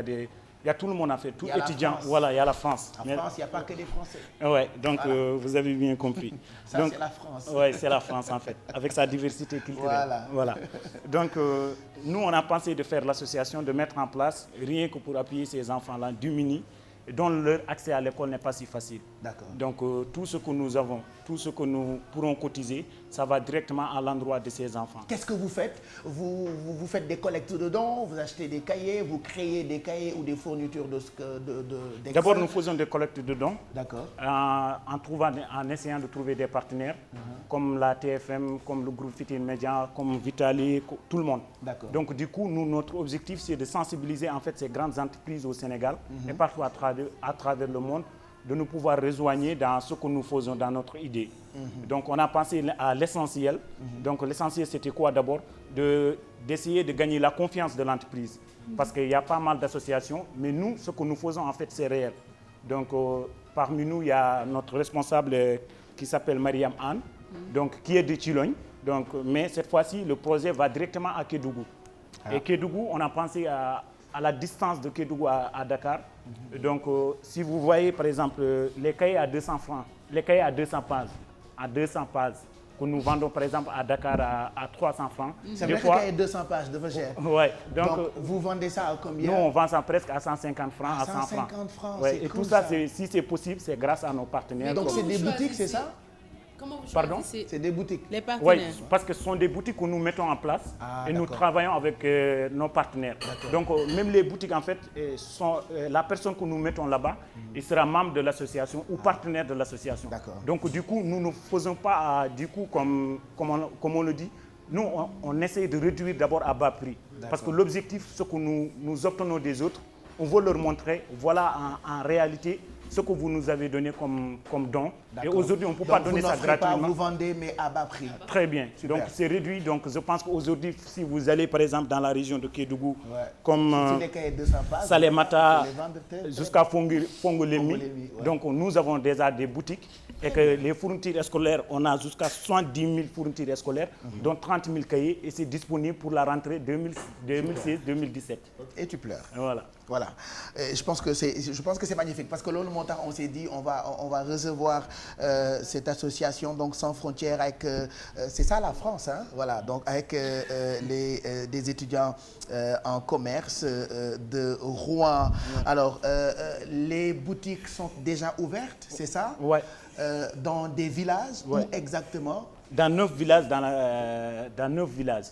y a tout le monde en fait, tout étudiant. Voilà, il y a la France. En France, il n'y a pas que des Français. Ouais, donc voilà. Vous avez bien compris. Ça, donc, c'est la France. Ouais, c'est la France en fait, avec sa diversité culturelle. Voilà. Donc, nous, on a pensé de faire l'association, de mettre en place, rien que pour appuyer ces enfants-là démunis, dont leur accès à l'école n'est pas si facile. D'accord. Donc, tout ce que nous avons, tout ce que nous pourrons cotiser, ça va directement à l'endroit de ces enfants. Qu'est-ce que vous faites? Vous faites des collectes de dons, vous achetez des cahiers, vous créez des cahiers ou des fournitures D'abord, nous faisons des collectes de dons. D'accord. En essayant de trouver des partenaires, comme la TFM, comme le groupe Futur Média, comme Vitali, tout le monde. D'accord. Donc, du coup, notre objectif, c'est de sensibiliser en fait ces grandes entreprises au Sénégal et partout à travers le monde, de nous pouvoir rejoindre dans ce que nous faisons, dans notre idée. Donc, on a pensé à l'essentiel. Donc, l'essentiel, c'était quoi d'abord? D'essayer de gagner la confiance de l'entreprise. Parce qu'il y a pas mal d'associations, mais nous, ce que nous faisons, en fait, c'est réel. Donc, parmi nous, il y a notre responsable qui s'appelle Mariam Anne, donc, qui est de Chilogne. Donc, mais cette fois-ci, le projet va directement à Kédougou. Et Kédougou, on a pensé à la distance de Kédougou à Dakar. Donc, si vous voyez, par exemple, les cahiers à 200 francs, les cahiers à 200 pages, que nous vendons, par exemple, à Dakar à 300 francs. C'est vrai que les cahiers 200 pages de cher. Oui. Donc, vous vendez ça à combien? Nous, on vend ça presque à 150 francs, à 100 francs. 150 francs, ouais. C'est Et cool, tout ça, si c'est possible, c'est grâce à nos partenaires. Donc, c'est des boutiques, c'est ça? Comment vous Pardon? C'est des boutiques. Les partenaires. Oui, parce que ce sont des boutiques que nous mettons en place et nous travaillons avec nos partenaires. Donc, même les boutiques, en fait, la personne que nous mettons là-bas, il sera membre de l'association ou partenaire de l'association. Donc, du coup, nous ne faisons pas, comme on le dit, nous, on essaie de réduire d'abord à bas prix. Parce que l'objectif, ce que nous obtenons des autres, on veut leur montrer, voilà en réalité, ce que vous nous avez donné comme don. Et aujourd'hui, on ne peut pas donner ça gratuitement. Pas, vous vendez, mais à bas prix. Très bien. Super. Donc, c'est réduit. Donc, je pense qu'aujourd'hui, si vous allez, par exemple, dans la région de Kédougou, comme Salémata, jusqu'à Fongolemi, donc nous avons déjà des boutiques et que les fournitures scolaires, on a jusqu'à 70 000 fournitures scolaires, dont 30 000 cahiers, et c'est disponible pour la rentrée 2016-2017. Et tu pleures. Voilà. Je pense que c'est magnifique parce que loolu moo tax on s'est dit on va recevoir cette association donc sans frontières avec c'est ça la France hein voilà donc avec des étudiants en commerce de Rouen. Alors les boutiques sont déjà ouvertes, c'est ça? Ouais. Dans des villages où exactement? Dans 9 villages, dans 9 villages.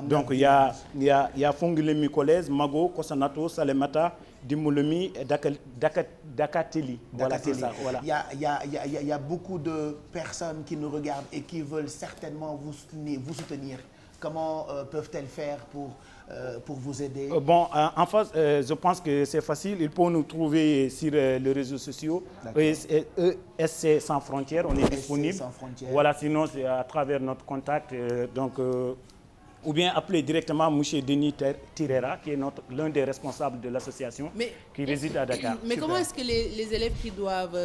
Donc il y a Fongulemi Kolez, Mago, Kosanato, Salemata, Dimulemi et Dakateli. Voilà, c'est ça. Voilà. Il y a beaucoup de personnes qui nous regardent et qui veulent certainement vous soutenir. Comment peuvent-elles faire pour vous aider? Bon, en face, je pense que c'est facile. Ils peuvent nous trouver sur les réseaux sociaux. ESC Sans Frontières, on est disponible. Sans Frontières. Voilà, sinon c'est à travers notre contact. Ou bien appeler directement M. Denis Tirera, qui est l'un des responsables de l'association, qui réside à Dakar. Mais comment est-ce que les élèves qui doivent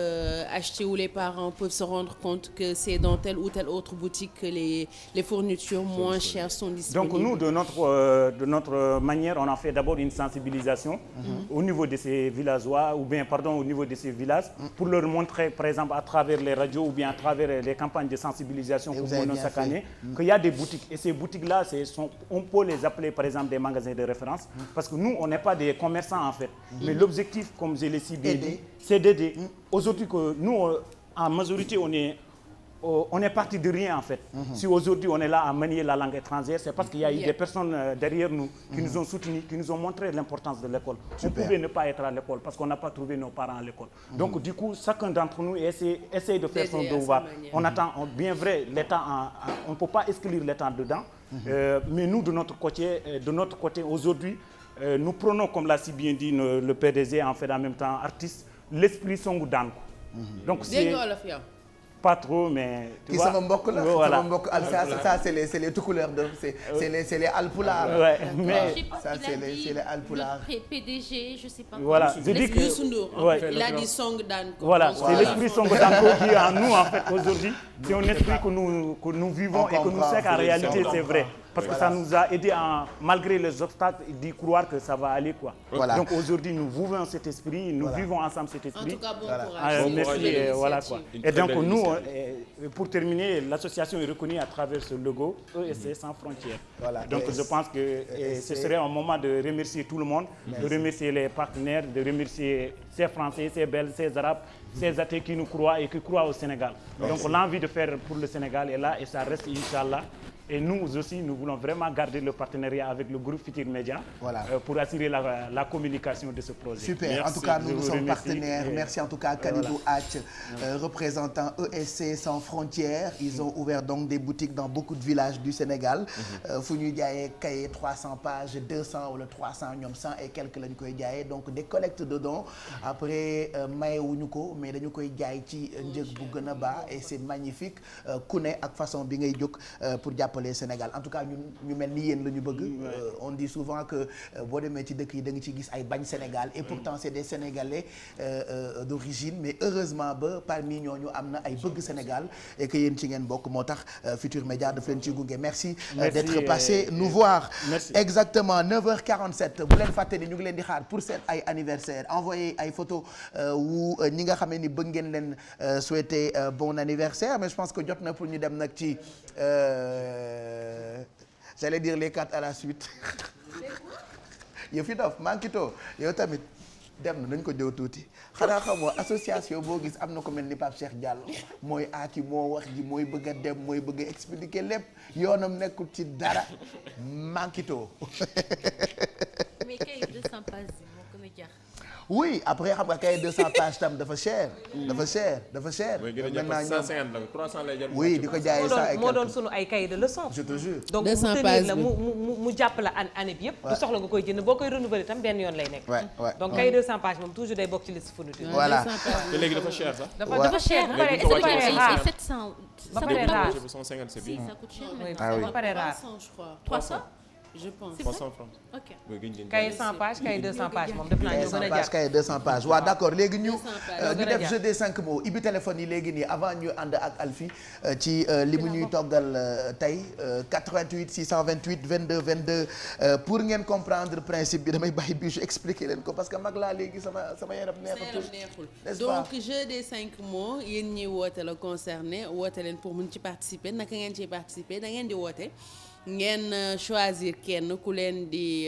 acheter ou les parents peuvent se rendre compte que c'est dans telle ou telle autre boutique que les fournitures moins chères sont disponibles? Donc nous, de notre manière, on a fait d'abord une sensibilisation au niveau de ces villageois, au niveau de ces villages, pour leur montrer, par exemple, à travers les radios ou bien à travers les campagnes de sensibilisation que nous menons chaque année, qu'il y a des boutiques. Et ces boutiques-là, on peut les appeler par exemple des magasins de référence parce que nous on n'est pas des commerçants en fait, mais l'objectif comme je l'ai si bien dit, c'est d'aider. Aujourd'hui que nous en majorité on est parti de rien en fait. Si aujourd'hui on est là à manier la langue étrangère, c'est parce qu'il y a eu des personnes derrière nous qui nous ont soutenus, qui nous ont montré l'importance de l'école. On pouvait ne pas être à l'école parce qu'on n'a pas trouvé nos parents à l'école. Donc du coup, chacun d'entre nous essaie de faire son devoir. On attend, bien vrai, l'État, on ne peut pas exclure l'État dedans, mais nous de notre côté aujourd'hui, nous prenons, comme l'a si bien dit le PDG, en fait en même temps artiste, l'esprit Songu Danko. Donc c'est pas trop, mais tu vois. Voilà. Ça c'est les tout couleurs de c'est les alpulaar. Ouais, mais ça c'est les alpulaar. Le PDG, je sais pas. Voilà, je dis que il a dit Song Danko. Voilà, c'est l'esprit Songu Danko qui est en nous en fait aujourd'hui. C'est un esprit que nous vivons et que nous savons qu'en réalité c'est vrai. Parce que ça nous a aidé malgré les obstacles, d'y croire que ça va aller quoi. Voilà. Donc aujourd'hui nous vivons cet esprit, nous vivons ensemble cet esprit. En tout cas, bon courage. Merci, voilà quoi. Et donc nous, pour terminer, l'association est reconnue à travers ce logo ESC Sans Frontières. Voilà. Donc je pense que ce serait un moment de remercier tout le monde, de remercier les partenaires, de remercier ces Français, ces Belges, ces Arabes, ces athées qui nous croient et qui croient au Sénégal. Donc l'envie de faire pour le Sénégal est là et ça reste Inch'Allah. Et nous aussi, nous voulons vraiment garder le partenariat avec le groupe Futurs Médias pour assurer la communication de ce projet. Super, merci. En tout cas, nous sommes partenaires. Merci en tout cas à Kalidou Hatch, représentant ESC Sans Frontières. Ils ont ouvert donc des boutiques dans beaucoup de villages du Sénégal. Fu ñuy jaayee cahier 300 pages, 200 wala 300 ñoom 100 et quelques lañ koy jaayee. Donc des collectes de dons. Après mayewuñu ko mais dañu koy jaay ci njëg bu gën a baax et c'est magnifique. Ku ne ak façon bi ngay jóg pour jàppale Sénégal. En tout cas ñu mel ni yéen la ñu bëgg. On dit souvent que boo demee ci dëkk yi da nga ci gis ay bañ Sénégal et pourtant c'est des Sénégalais d'origine mais heureusement ba parmi ñooñu am na ay bëgg Sénégal et que yéen ci ngeen bokk moo tax Futurs Médias daf leen ci gunge. Merci d'être passé nous voir. Merci. Exactement 9h47 bu leen fàtte ni ñu ngi leen di xaar pour seen ay anniversaire envoyé ay photos wu ñi nga xamee ni bëgg ngeen leen souhaiter bon anniversaire mais je pense que jot na pour ñu dem nag ci j'allais dire les 4 à la suite yow fi dof Mankito yow tamit dem na nañ ko jëw tuuti xanaa xamoo association boo gis am na ko mel ni Pape Cheikh Diallo mooy aaki moo wax ji mooy bëgg a dem mooy bëgg a expliquer lépp yoonam nekkul ci dara Mankito. mais kay 200 pages moo gën a jax. oui après xam nga kay 200 pages tam dafa cher. dafa cher. maintenant 150 la 300 lay jar. oui di ko jaayee ça moo doon sunu ay cahier de leçon. je te jure. donc mu tenir la mu jàpp la année bi yëpp. du soxla nga koy jënd boo koy renouveler tam benn yoon lay nekk. donc cahier 200 pages moom toujours day bokk ci liste fourniture. voilà te léegi dafa cher sax. dafa cher ba pare c'est 700. Ça coûte 150 c'est bien. Ça coûte cher. ba pare rare. 300. je pense. C'est 300 francs. ok. cahier 100 pages cahier 200 pages moom def naa ñoo gën a jar. cahier 200 pages waaw d'accord léegi ñu 200 pages. ñu def jeu des 5 mots ibi téléphone yi léegi nii avant ñu ànd ak Alfie ci li mu ñuy toggal tey 88 628 22 22 pour ngeen comprendre principe bi damay bàyyi bi je expliquer leen ko parce que mag laa léegi sama yaram neexatul n'est-ce pas donc jeu des 5 mots yéen ñi woote la concerné woote leen pour mun ci participer naka ngeen ciy participer da ngeen di woote ngeen choisir kenn ku leen di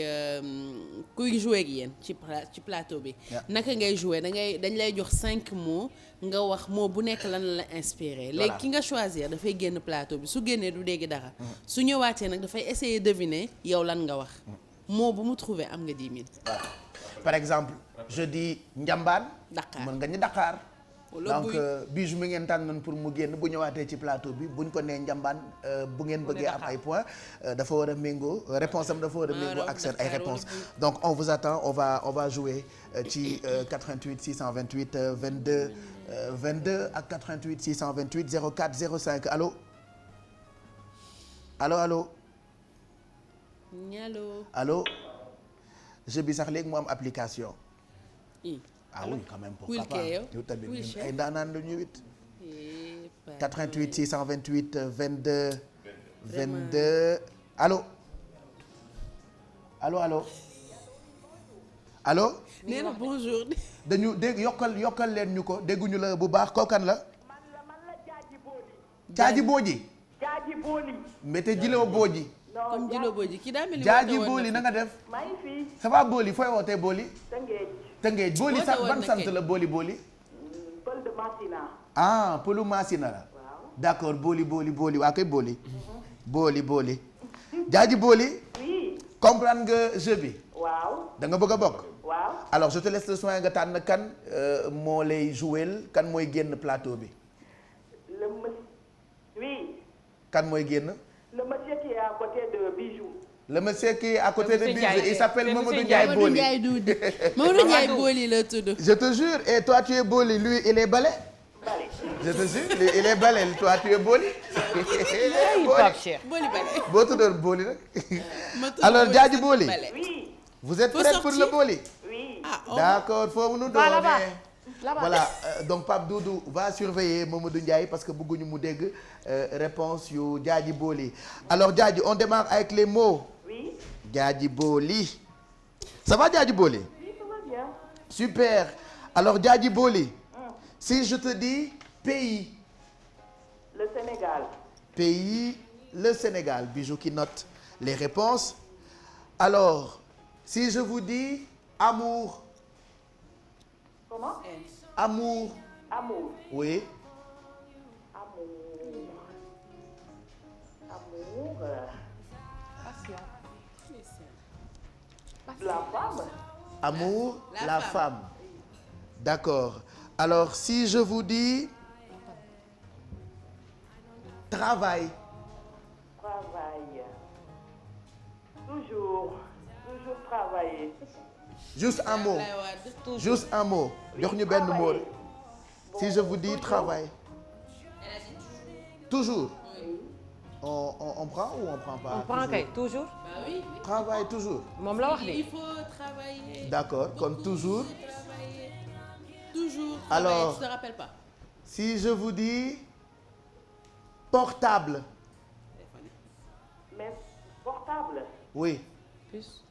kuy jouer ak yéen ci plateau bi. naka ngay jouer dañ lay jox 5 mots nga wax mot bu nekk lan la inspiré. léegi ki nga choisir dafay génn plateau bi su génnee du dégg dara. su ñëwaatee nag dafay essayer deviner yow lan nga wax. mot bu mu trouver am nga 10 000. par exemple je dis njambaan. Dakar mën nga ñu Dakar. wala donc bijou mi ngeen tànnoon pour mu génn bu ñëwaatee ci plateau bi buñ ko nee njambaan bu ngeen bëggee am ay points dafa war a méngoo réponse am dafa war a méngoo ak seen ay réponses donc on vous attend on va jouer ci 88 628 22 22 ak 88 628 04 05 allo allo allo. ñallo. allo. jeu bi sax léegi mu am application. ah oui quand même pourquoi pas yow tamit ñun ay ndaanaan la ñu it 88 628 22 22 allo allo allo allo. nee na bonjour. dañu dégg yokkal leen ñu ko dégguñu la bu baax kookan la. man la Jaaji Booji. Jaaji Booli. mbete Jilo Booji. comme Jilo Booji ki daa mel ni Jaaji Booli na nga def. maa ngi fi. ça va Booli fooy wootee Booli. Tëngéej. Booli sax ban sant la Booli. Pël de Massina. ah Pëlu Massina la. waaw d'accord Booli waa koy Booli. Booli. Jaaji Booli. oui. comprendre nga jeu bi. waaw. da nga bëgg a bokk. waaw. alors je te laisse le soin nga tànn kan moo lay jouer kan mooy génn plateau bi. oui. kan mooy génn. le monsieur qui est à côté de Bijou. le monsieur qui est à côté de Bijou il s'appelle Mamadou Ndiaye Mamadou Booli. Ndiaye Doudi Mamadou Ndiaye Booli la tudd. je te jure et toi tu es Booli lui il est Balé. je te jure lui il est Balé toi tu es Booli. Booli Balé. boo tuddoon Booli nag. alors Jaaji Booli. oui. vous êtes prêts pour le Booli. oui. d'accord foofu nu doonee. voilà donc Pape Doudou va surveiller Mamadou Ndiaye parce que bëgguñu mu dégg réponse yu Jaaji Booli alors Jaaji on démarre avec les mots. oui. Jaaji Booli. ça va Jaaji Booli. oui ça va bien. super alors Jaaji Booli. si je te dis pays. le Sénégal. pays le Sénégal Bijou qui note les réponses alors si je vous dis amour. comment. amour. amour. oui. amour. passion. la femme. amour la femme. d'accord alors si je vous dis travail. travail. toujours travailler. juste un mot juste un mot jox ñu benn mot si je vous dis travail. toujours. on prend ou on prend pas. on prend kay toujours. bah oui. travail toujours. moom la wax de. il faut travailler. d'accord comme toujours. toujours. alors tu te rappelles pas. si je vous dis portable. mais portable. oui. plus.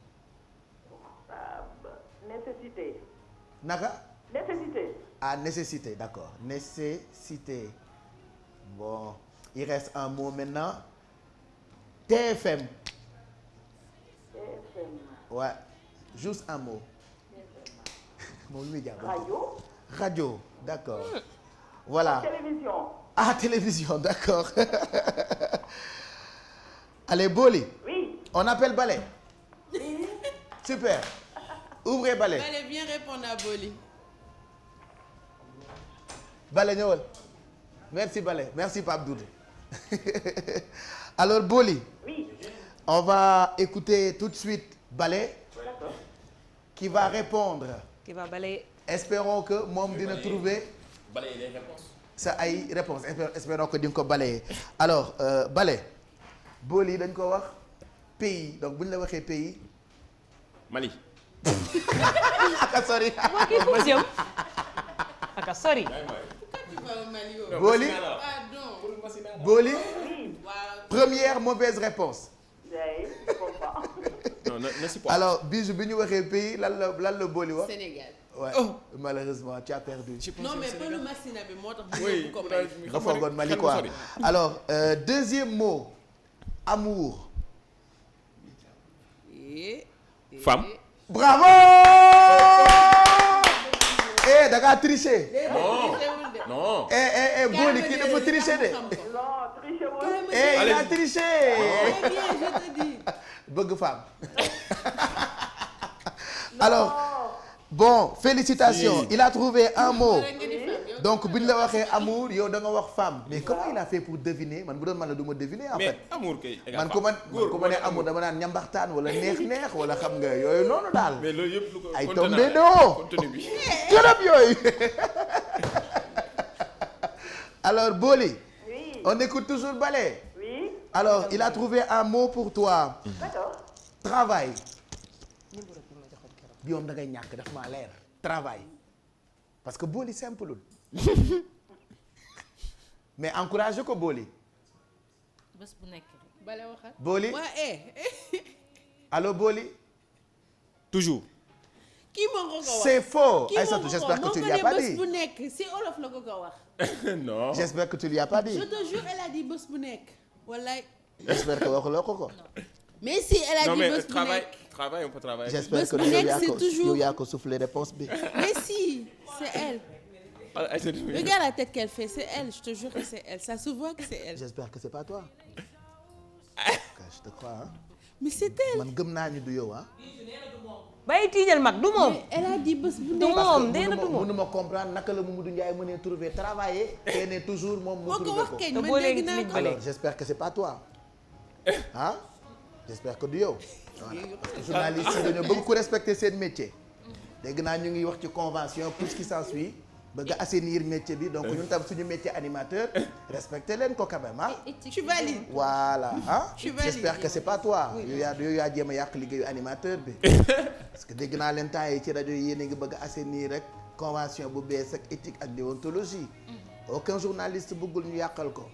nécessité. naka. nécessité. ah nécessité d'accord nécessité bon il reste un mot maintenant TFM. TFM. ouais juste un mot. moom lu muy jàpp. radio. radio d'accord voilà. télévision. ah télévision d'accord allez Booli. oui. on appelle Balé. oui. super ouvrez Balé. Balé viens répondre à Booli. Balé ñëwal merci Balé merci Pape Doudou alors Booli. oui. on va écouter tout de suite Balé. d'accord. qui va répondre. qui va balayer. espérons que moom dina trouver. balayer les réponses. sa ay réponses espérons que di nga ko balayer alors Balé. Booli dañ ko wax pays donc bu ñu la waxee pays. Mali. aka sori. waa kii fu mu jëm aka sori. Boli Boli première mauvaise réponse. non ne supporte. alors Bijou bi ñu waxee pays lan la Boli wax. Sénégal. Ouais. Malheureusement tu as perdu. non mais pël Massina bi moo tax. oui nga foogoon Mali quoi. alors deuxième mot amour. Femme. Bravo. Da ngaa tricher. non. Boli kii dafa tricher de. Non, triché wul. Il a triché. bëgg femme. alors bon félicitations il a trouvé un mot. donc bu ñu la waxee amour yow da nga wax femme mais comment il a fait pour deviner man bu doon man la du ma deviner en fait. mais amour kay. man ku ma ne amour dama naan ñambaxtaan wala neex wala xam nga yooyu noonu daal. mais loolu yëpp lu ko ay tombé doo contenu bi. gërëm yooyu. alors Boli. Oui. On écoute toujours Balé. Oui. Alors il a trouvé un mot pour toi. D'accord. Travail. bi moom da ngay ñàkk daf maa leer. Travail. parce que Boli simple. mais encouragé ko Boli. bés bu nekk rek. bale waxal. Boli allo Boli. toujours. kii moo ko wax c'est faux. kii Aïssatou j'espère que tu lui as pas dit. bés bu nekk si olof la ko wax. non. j'espère que tu lui as pas dit. je te jure elle a dit bés bu nekk. wallaay. j'espère que waxuloo ko. mais si elle a non dit mais bés bu nekk. travail on peut travailler. j'espère Bés que bu nekk c'est toujours yow yaa ko soufflé réponse bi. mais si c'est elle. Regarde la tête qu'elle fait, c'est elle, je te jure que c'est elle. Ça se voit que c'est elle. j'espère que c'est pas toi. je te crois hein. mais c'est elle. man gëm naa ni du yow ah. bay tiijal mag du moom. mais elle a dit bés bu du nekk. moom nee na du moom. mënuma comprendre naka la Mamadou Ndiaye mënee trouver travailler. te ne toujours moom mu moo ko trouver wax ko. keñ te ma boo dégg léegi naa ci ko. ligne alors j'espère que c'est pas toi. ah j'espère que du yow. voilà parce que journaliste yi dañoo bëgg ku respecter seen métier. dégg naa ñu ngi wax ci convention tout ce qui s'ensuit bëgg a assainir métier bi donc ñun tam suñu métier animateur respecter leen ko quand même ah. tu valides. voilà ah. Je valide. j'espère que c'est pas toi. yow yaa jéem a yàq liggéeyu animateur bi. parce que dégg naa leen temps yi ci rajo yi yéen a ngi bëgg a assainir rek convention bu bees ak éthique ak déontologie. aucun journaliste bëggul ñu yàqal ko.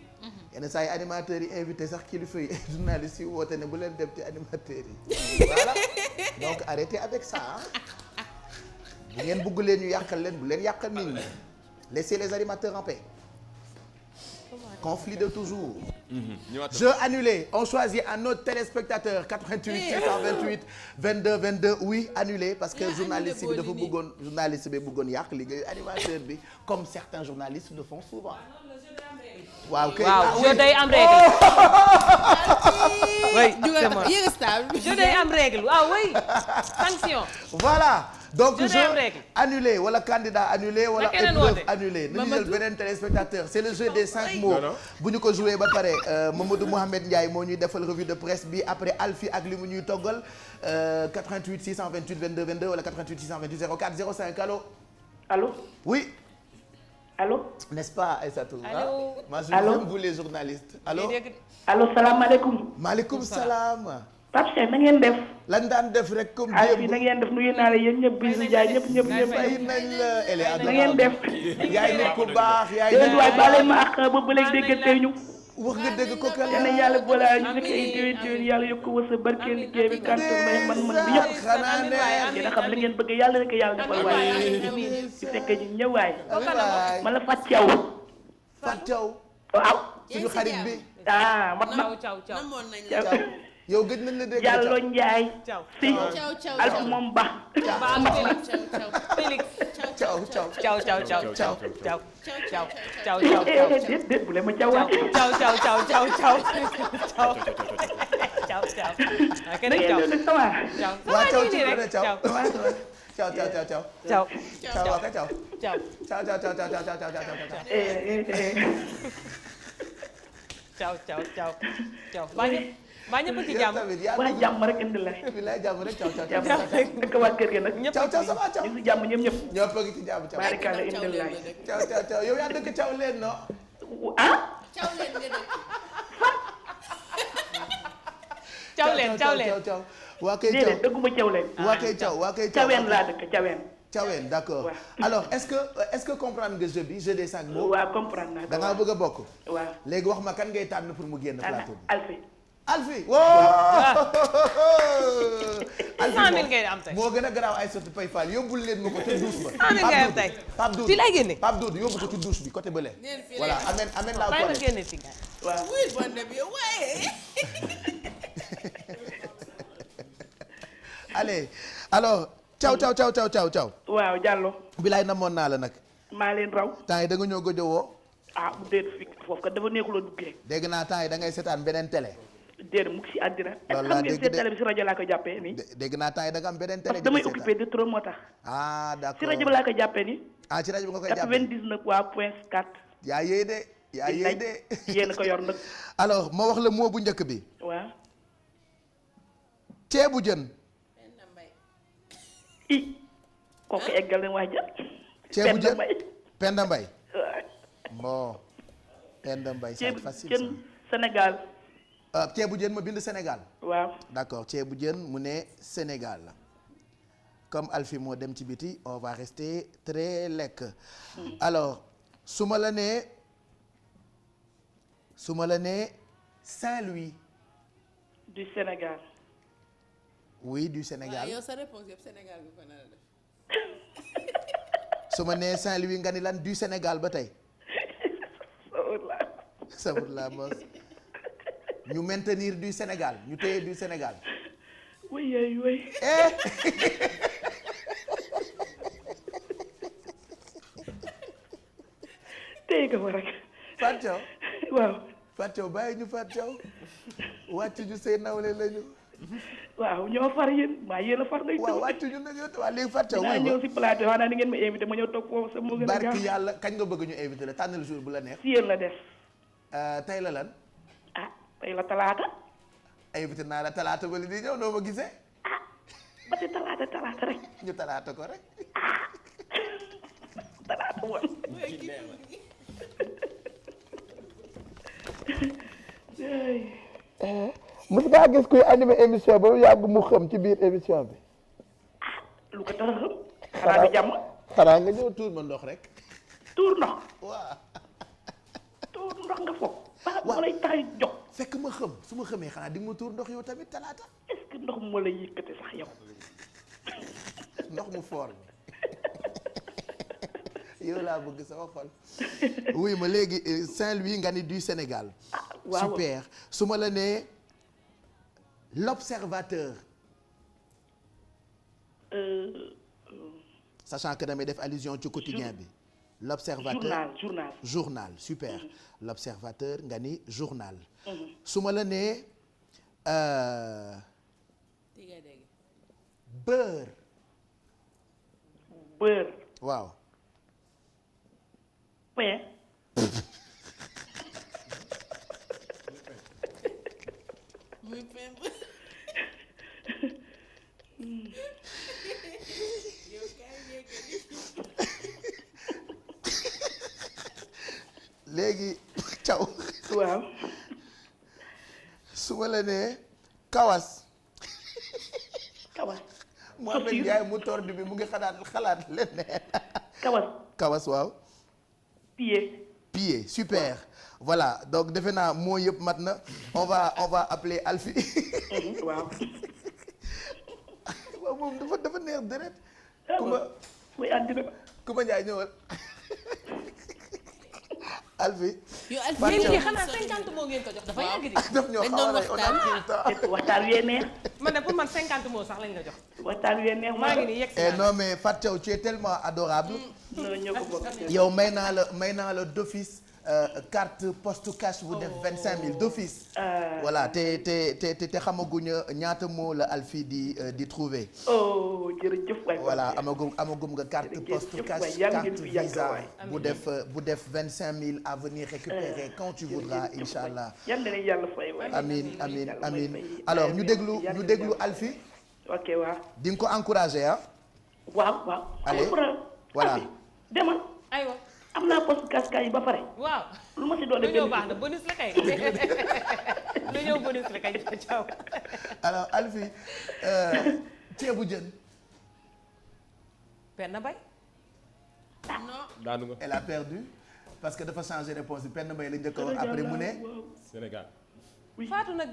yenn saa yi animateurs yi invité sax kilifa yi journalistes yi woote ne bu leen dem ci animateurs yi. voilà donc arrêtez avec ça ah. bu ngeen bëgg leen ñu yàqal leen bu leen yàqal nit ñi. laissez les animateurs en paix. conflit de toujours. Jeu annulé on choisit un autre téléspectateur 88 628 22 22 oui annulé parce que journaliste bi dafa bëggoon yàq liggéeyu animateur bi comme certains journalistes le font souvent. waaw kay jeu day am règle. oui c'est moi yéen stable. jeu day am règle waaw oui sanction. voilà donc jeu day am règle. annulé wala candidat annulé wala keneen épreuve woote. annulé nañu jël beneen téléspectateur c'est le jeu des 5 mots bu ñu ko joué ba pare Mamadou Mohamed Ndiaye moo ñuy defal revue de presse bi après Alfi ak li mu ñuy toggal 88 628 22 22 wala 88 628 04 05 allo. Allô? oui. Allô? n'est-ce pas Aïssatou? Allô? moi je Allô? vous les journalistes allo. Allô, salaamaaleykum. maaleykum salaam. Pape Cheikh na ngeen def. lañ daan def rek comme Alfi démb. na ngeen def nuyu naa la yéen ñëpp Bijou Ndiaye ñëpp. fay nañ la elle est na ngeen def. yaay nit ku baax yaay déedéet waay baale ma ak ba léegi déggante ñu. wax nga dégg ko kan yal na yàlla boole ñu fekk ay déwén yàlla yokk wërsëg barkeel liggéey bi kàttan may man bi yëpp. xanaa ne yéen a xam li ngeen bëgg yàlla na ko yàlla defal waaye. ci fekk ñu ñëw waay. man la Fatou Thiaw. Fatou Thiaw waaw. suñu xarit bi ah mat na. caw namoon nañ la. Thiaw yow gëj nañ la dégg Diallo Ndiaye. si Ciao Alfi moom Ba. Félix. Thiaw caw déet bu leen ma cawaat. keneen na caw ngeen def sama. waa Thiaw ci rek ne Thiaw caw Thiaw caw waa ka Thiaw caw caw baa ñëpp ci jàmm. waa jàmm rek indi la. bilaay jàmm rek Thiaw jàmm rek dëkk waa kër gi nag. Thiaw ça va Thiaw ñu ngi si jàmm ñëpp. ñëpp a ngi ci jàmm Thiaw barikaale indi la. Thiaw yow yaa dëkk Thiaw leen non ah. Ciao leen nga dëkk. Thiaw waa kay Thiaw déedéet dëgguma Thiaw leen. waa kay Thiaw waa kay Thiaw Thiaween laa dëkk Thiaween. Thiaween d'accord alors est-ce que comprendre nga jeu bi jeu des 5 mots. waaw comprendre naa. da ngaa bëgg a bokk. waaw léegi wax ma kan ngay tànn pour mu génn plateau bi. Alfi. Alfi 100 000 ngay am tey. moo gën a garaaw ay sotti pay fall yóbbul leen ma ko ci douche ba. 100 000 ngay am tey. Pape Doudou fii lay génne. Pape Doudou yóbbu ko ci douche bi côté bële. voilà amen laa ko ma génne fii gars. waaw wuy bonde bi waaye. allez alors Thiaw. waaw Diallo. bilaay namoon naa la nag. maa leen raw. temps yi da nga ñëw gëj a woo. bu déet fi foofu kat dafa neexul a duggee. dégg naa temps yi da ngay seetaan beneen télé. déedéet mu ngi si àddina. loolu laa dégg xam ngeen seen télé bi si rajo laa ko jàppee nii. dégg naa temps yi da nga am beneen télé. parce que damay occupé de trop moo tax. ah d'accord si rajo bi laa ko jàppee nii. ci rajo bi nga koy jàppee 99.4. yaa yéey de. yéen a ko yor nag. alors ma wax la moo bu njëkk bi. waaw. ceebu jën. kooku eggal na waa ja. ceebu jën Penda Mbaye. bon Penda Mbaye c'est facile ceebu jën Sénégal. ceebu jën ma bind Sénégal. waaw d'accord ceebu jën mu ne Sénégal comme Alfie moo dem ci biti on va rester très lekk. alors su ma la nee Saint-Louis. du Sénégal. oui du Sénégal. yow sa réponse yëpp Sénégal bi ko nar a def. su ma nee Saint-Louis nga ni lan du Sénégal ba tey. sabula mos ñu maintenir du Sénégal ñu téye du Sénégal. oui. téye ko fa rek. Fatou Thiaw. waaw. Fatou Thiaw bàyyi ñu Fatou Thiaw wàcc ñu say nawle lañu. waaw ñoo far yéen maa yéen a far ngay. waaw wàcc ñu nag yow waa léegi Fatou Thiaw. ñëw si plateau xanaa ni ngeen ma invité ma ñëw toog foofu sa moo gën a gaaw. barki yàlla kañ nga bëgg ñu invité la tànnal jour bu la neex. si yéen la def. tey la lan. tey la talaata. invité naa la talaata ba li di ñëw noo ma gisee. ba si talaata rek. ñu talaata ko rek. talaata woon. mos ngaa gis kuy animé émission ba yàgg mu xam ci biir émission bi. lu ko tax a xam. xanaa di jàmm. xanaa nga ñëw tuur ma ndox rek. tuur ndox. waaw. tuur ndox nga foog. waaw lay tax a jox. fekk ma xam su ma xamee xanaa di nga ma tuur ndox yow tamit talaata. est-ce que ndox moo lay yëkkate sax yow. ndox mu foor mi yow laa bëgg sama xol. oui ma léegi Saint-Louis nga ni du Sénégal. waaw super su ma la nee l'observateur. sachant que damay def allusion ci quotidien bi. l'observateur journal super. l'observateur nga ni journal. su ma la nee beurre. waaw. pain. muy pain. léegi Thiaw. waaw. su ma la nee kawas. kawas. Mohamed Ndiaye mu tordu bi mu ngi xalaat leneen. kawas waaw. pied super. voilà donc defe naa moo yëpp mat na on va appeler Alfie. waaw. waaw moom dafa neex deret. Kumba Ndiaye ñëwal. Alfie. yow Alfie xanaa 50 moo ngeen ko jox dafa yàgg di. daf ñoo xaw a rey on a pris le temps. waxtaan wee neex. man de pour man 50 moo sax lañ la jox. waxtaan wee neex maa ngi nii yegg si non mais Fatou Thiaw tu es tellement adorable. non ñoo ko bokk. yow may naa la d'office carte poste cash bu def 25000 d'office. voilà te xamaguñu ñaata moo la Alfie di trouver. oh jërëjëf waay. voilà amagum nga carte poste cash carte visa bu def 25000 à venir récupérer quand tu voudras inchallah. yal na leen yàlla fay waay. amiin alors ñu déglu Alfie. ok waaw. di nga ko encourager ah. waaw. allez voilà. demal. aywa. am naa poste cascade yi ba pare. waaw lu ma si doon lu ñëw baax na bonus la kay lu ñëw bonus la kay ciao. alors Alfie ceebu jën. Penda Mbaye. daanu nga. elle a perdu parce que dafa changé réponse bi Penda Mbaye la njëkk a wax après mu ne. Sénégal. Fatou nag.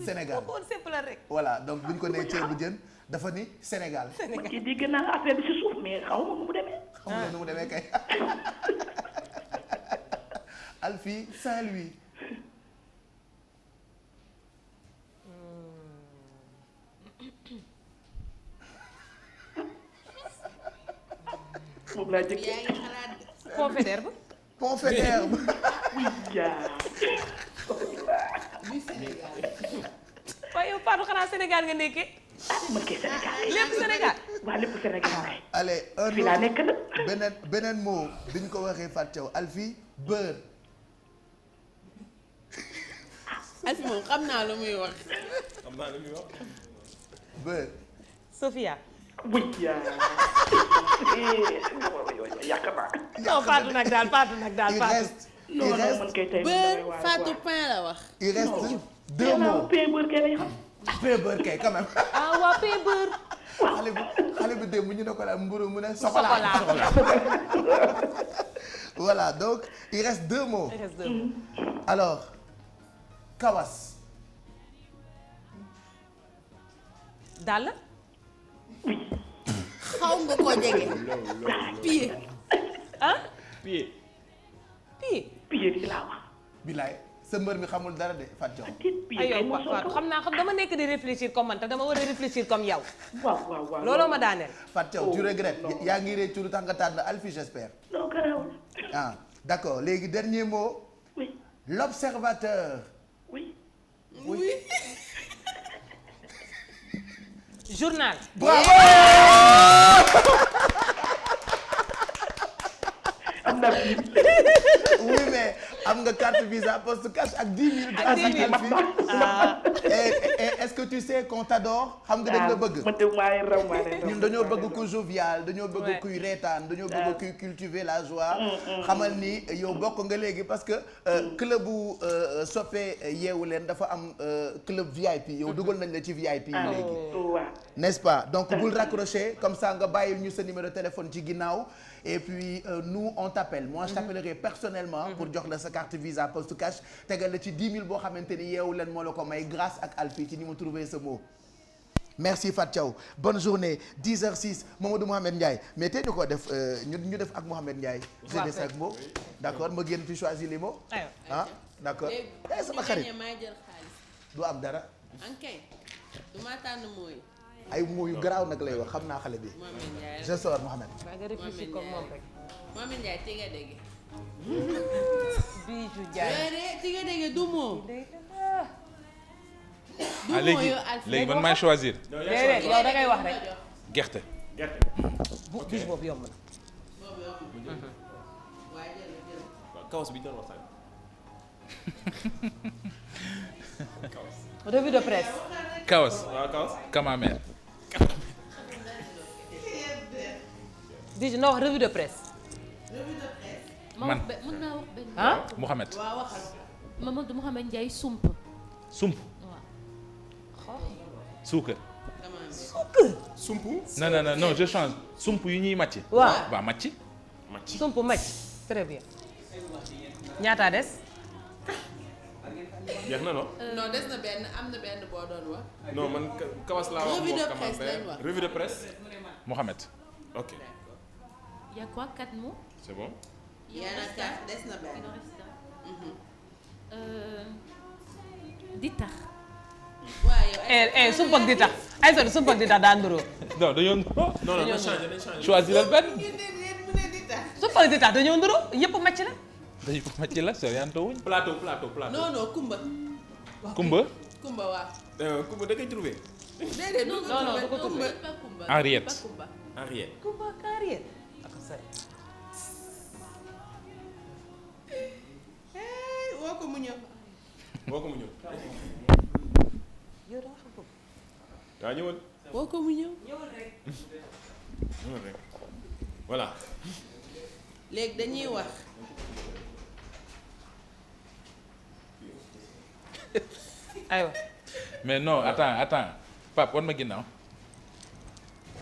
Sénégal bu simple la rek. voilà donc bu ñu ko nee ceebu jën dafa ni Sénégal. man kii dégg naa affaire bi si suuf mais xaw ma nu mu demee. xam nga nu mu demee kay. Alfie Saint-Louis. moom laa jëkk. Pont Faidherbe. Pont Faidherbe. waaye yow Fatou xanaa Sénégal nga nekkee. man kay Sénégal. lépp Sénégal. waaw lépp Sénégal kay. allez un fii laa nekk nag. beneen mot bi ñu ko waxee Fatou Thiaw Alfie beurre. Alfie moom xam naa lu muy wax. beurre. Sophia. oui yaakaar naa. non Fatou nag daal Fatou nag daal il Fatou. reste non non man kay tey beurre Fatou pain la wax. il reste deux mots. pain beurre kay lay xam. pain beurre kay quand même. ah waa pain beurre. xale bi démb ñu ne ko la mburu mu ne chocolat. voilà donc il reste deux mots. Il reste deux mots. alors kawas. Dàll. xaw nga ko jege. pied. ah. pied. pied. pied di laa wax. bilaay sa mbër mi xamul dara de Fatou Thiaw. ay yow Fatou xam naa dama nekk di réfléchir comme man te dama war a réfléchir comme yow. waaw. looloo ma daaneel. Fatou Thiaw tu regrettes yaa ngi réccu lu tax nga tànn Alfie j'espère. non garaawul. ah d'accord léegi dernier mot. oui. l'observateur. oui. journal. bravo. am na oui mais am nga carte visa poste cash ak 10 000. ak 10 000 et est-ce que tu sais qu'on t'adore. xam nga dañ la bëgg. man de maay raw maa leen raw. ñun dañoo bëgg ku jovial dañoo bëgg kuy reetaan dañoo bëgg kuy cultiver la joie. xamal ni yow bokk nga léegi parce que club bu soppee yeewu leen dafa am club VIP yow dugal nañ la ci VIP yi léegi. n'est-ce pas donc bul raccrocher comme ça nga bàyyil ñu sa numéro de téléphone ci ginnaaw. et puis nous on t'appelle moi je t'appellerai personnellement pour jox la sa carte visa poste cash tegal la ci 10 000 boo xamante ni yeewu leen moo la ko may grâce ak Alfie ci ni ma trouvé ce mot. merci Fatou Thiaw bonne journée 10h06 Mamadou Mouhamed Ndiaye mais tey ñu ko def ñu def ak Mouhamed Ndiaye. je des ak mots d'accord ma génn tu choisis les mots. ah d'accord sama xarit du am dara. ankay du ma tànn mooy. ay mots yu garaaw nag lay wax xam naa xale bi. je sors Mouhamed. Mohamed Ndiaye ti nga dégg. Bijou Ndiaye. ti nga dégg du moo. léegi man maay choisir. déedéet yow da ngay wax rek. gerte. bu bis boobu yomb na. kawas bi ñu doon waxtaan. revue de presse. kawas. waaw kawas. Kamamel. Bijou na wax revue de presse. man mën naa wax benn. ah Mouhamed. Mamadou Mouhamed Ndiaye sump. sump. suukar. sumpu. non je change sump yu ñuy màcc. waaw ba màcc. sump màcc très bien. ñaata des. jeex na non. non des na benn am na benn boo doon wax. non man kawas laa wax. revue de presse lañ wax. revue de presse. Mouhamed. ok. Il y a quoi 4 mots? c'est bon. Yanaka des na benn. Di tax. waaw sump ak di tax ay sori sump ak di tax daa nduroo. non dañoo. non nañ changé. choisir benn. sump ak di tax dañoo nduroo yëpp màcc la. dañu ko màcc la sorianto wuñ. plateau. non Kumba. Kumba. Kumba waaw. Kumba da koy trouvé. déedéet du ko non du ko trouvé. Henriette. Henriette. Kumba carrière. ak sori. woo ko mu ñëw. yow da nga xam ko. waaw ñëwal. woo ko mu ñëw. ñëwal rek. voilà. léegi dañuy wax aywa. mais non attends Pape wan ma ginnaaw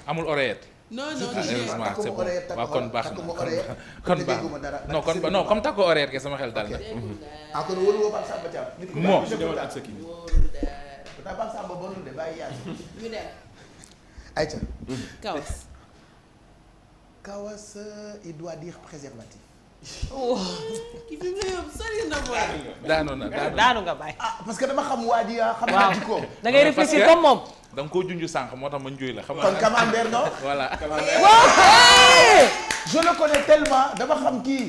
amul oreillette. non heureusement c'est bon waaw kon baax na kon baax non kon non comme takku oreillette ke sama xel dal na. ah kon wóolu woo Pape Samba Thiam. moo ak sa kii. Pape Samba bonul de bàyyi yaa ñu dem. ayca. Kawas il doit dire préservatif. ki fi mu ne yow sori na daanu nga bàyyi. ah parce que dama xam waa ji xam naa ci ko. da ngay réfléchir comme moom. da nga koo junj sànq moo tax ma njuy la xam nga. kon Camembert non. voilà. je le connais tellement dama xam kii.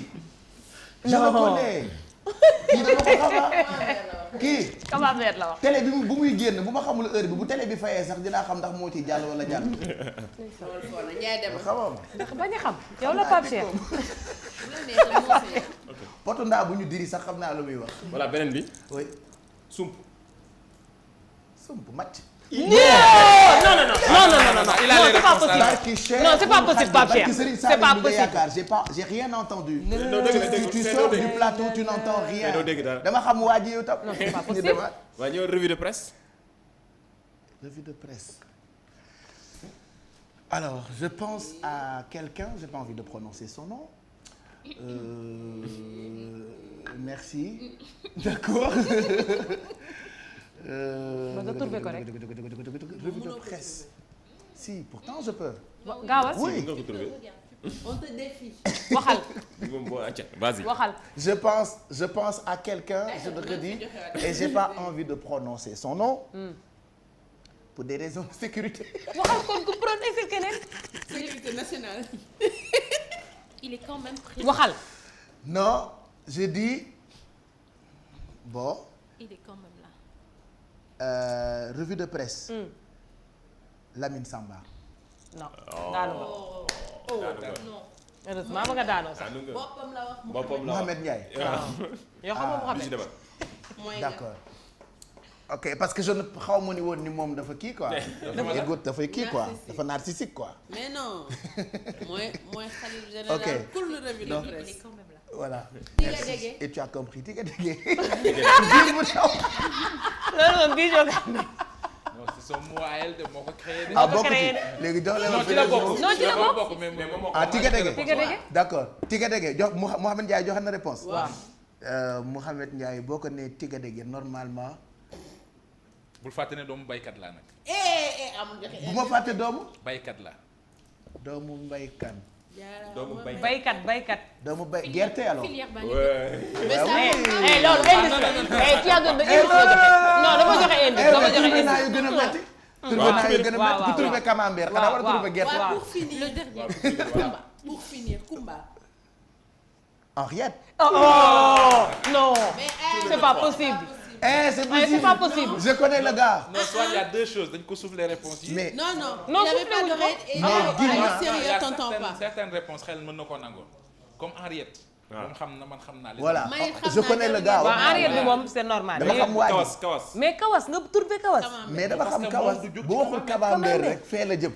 je le connais. kii dama ko xam kii. Camembert la wax. télé bi bu muy génn bu ma xamul heure bi bu télé bi fayee sax dinaa xam ndax moo ci jàll wala jàll. Njaay dem xamam. ndax bañ a xam yow la Pape Cheikh. potu ndaa bu ñu diri sax xam naa lu muy wax. voilà beneen bi. oui. sump. sump match. non c'est pas possible. Non, c'est pas possible, Pape Cheikh. C'est pas possible. J'ai rien entendu. Si tu sors du plateau, tu n'entends rien. dama xam waa ji yow tam. Non, c'est pas possible. waa ñëw revue de presse. Revue de presse. Alors, je pense à quelqu'un, j'ai pas envie de prononcer son nom. Merci. D'accord. Revue de presse. Si, pourtant je peux. gaawal. Oui. on te défie. waxal. Vas-y. waxal. Je pense à quelqu'un, je le redis, et j'ai pas envie de prononcer son nom. Pour des raisons de sécurité. waxal kon ku prononcer keneen. sécurité nationale. Il est quand même présent. waxal. Non, je dis bon. Il est quand même là. Revue de presse. Lamine Samba. non daanu nga. Non. heureusement ba nga daanoo sax. boppam la wax Mohamed Ndiaye. yoo xam nga Mohamed. D'accord. Ok, parce que je ne xaw ma ni woon ni moom dafa kii quoi. dafay kii quoi dafa narcissique quoi. mais non mooy xalif général. Ok. pour le revue de presse. Il est quand même là. Voilà. Tiga Dege. Et tu as compris Tiga Dege. loolu moom bii jóg. non c'est son mot à elle de moo ko créé. ah bokk ci léegi jox leen non ci la bokk. non ci la bokk mais moom moo ko. ah Tiga Dege. Tiga Dege. D'accord Tiga Dege jox Mohamed Ndiaye joxe na réponse. waaw. Mohamed Ndiaye boo ko nee Tiga Dege normalement. bul fàtte ne doomu baykat laa nag. amul joxe. bu ma fàtte doomu. baykat la. doomu mbaykan. doomu baykat. doomu bay gerte alors. Filière baa ngi loolu indice la. ci yàgg na indice la joxe. non dafa joxe indice dafa joxe indice. naa yu gën a metti. trouvé naa yu gën a metti ku trouvé camembert xanaa war a trouvé gerte. pour finir le dernier. Kumba pour finir Kumba. Henriette. oh non. c'est pas possible. C'est pas possible. Je connais le gars. non soit il y a deux choses dañ ko souffler réponse yi. mais non non il avait pas d'oreille et sérieux t'entends pas. certaines réponses xel mën na koo nangoon comme Henriette. moom xam na man xam naa leen. voilà je connais le gars. waaw Henriette bi moom c'est normal. dama xam waa ji kawas. mais kawas nga turbe kawas. mais dama xam kawas bu waxul camembert rek fee la jëm.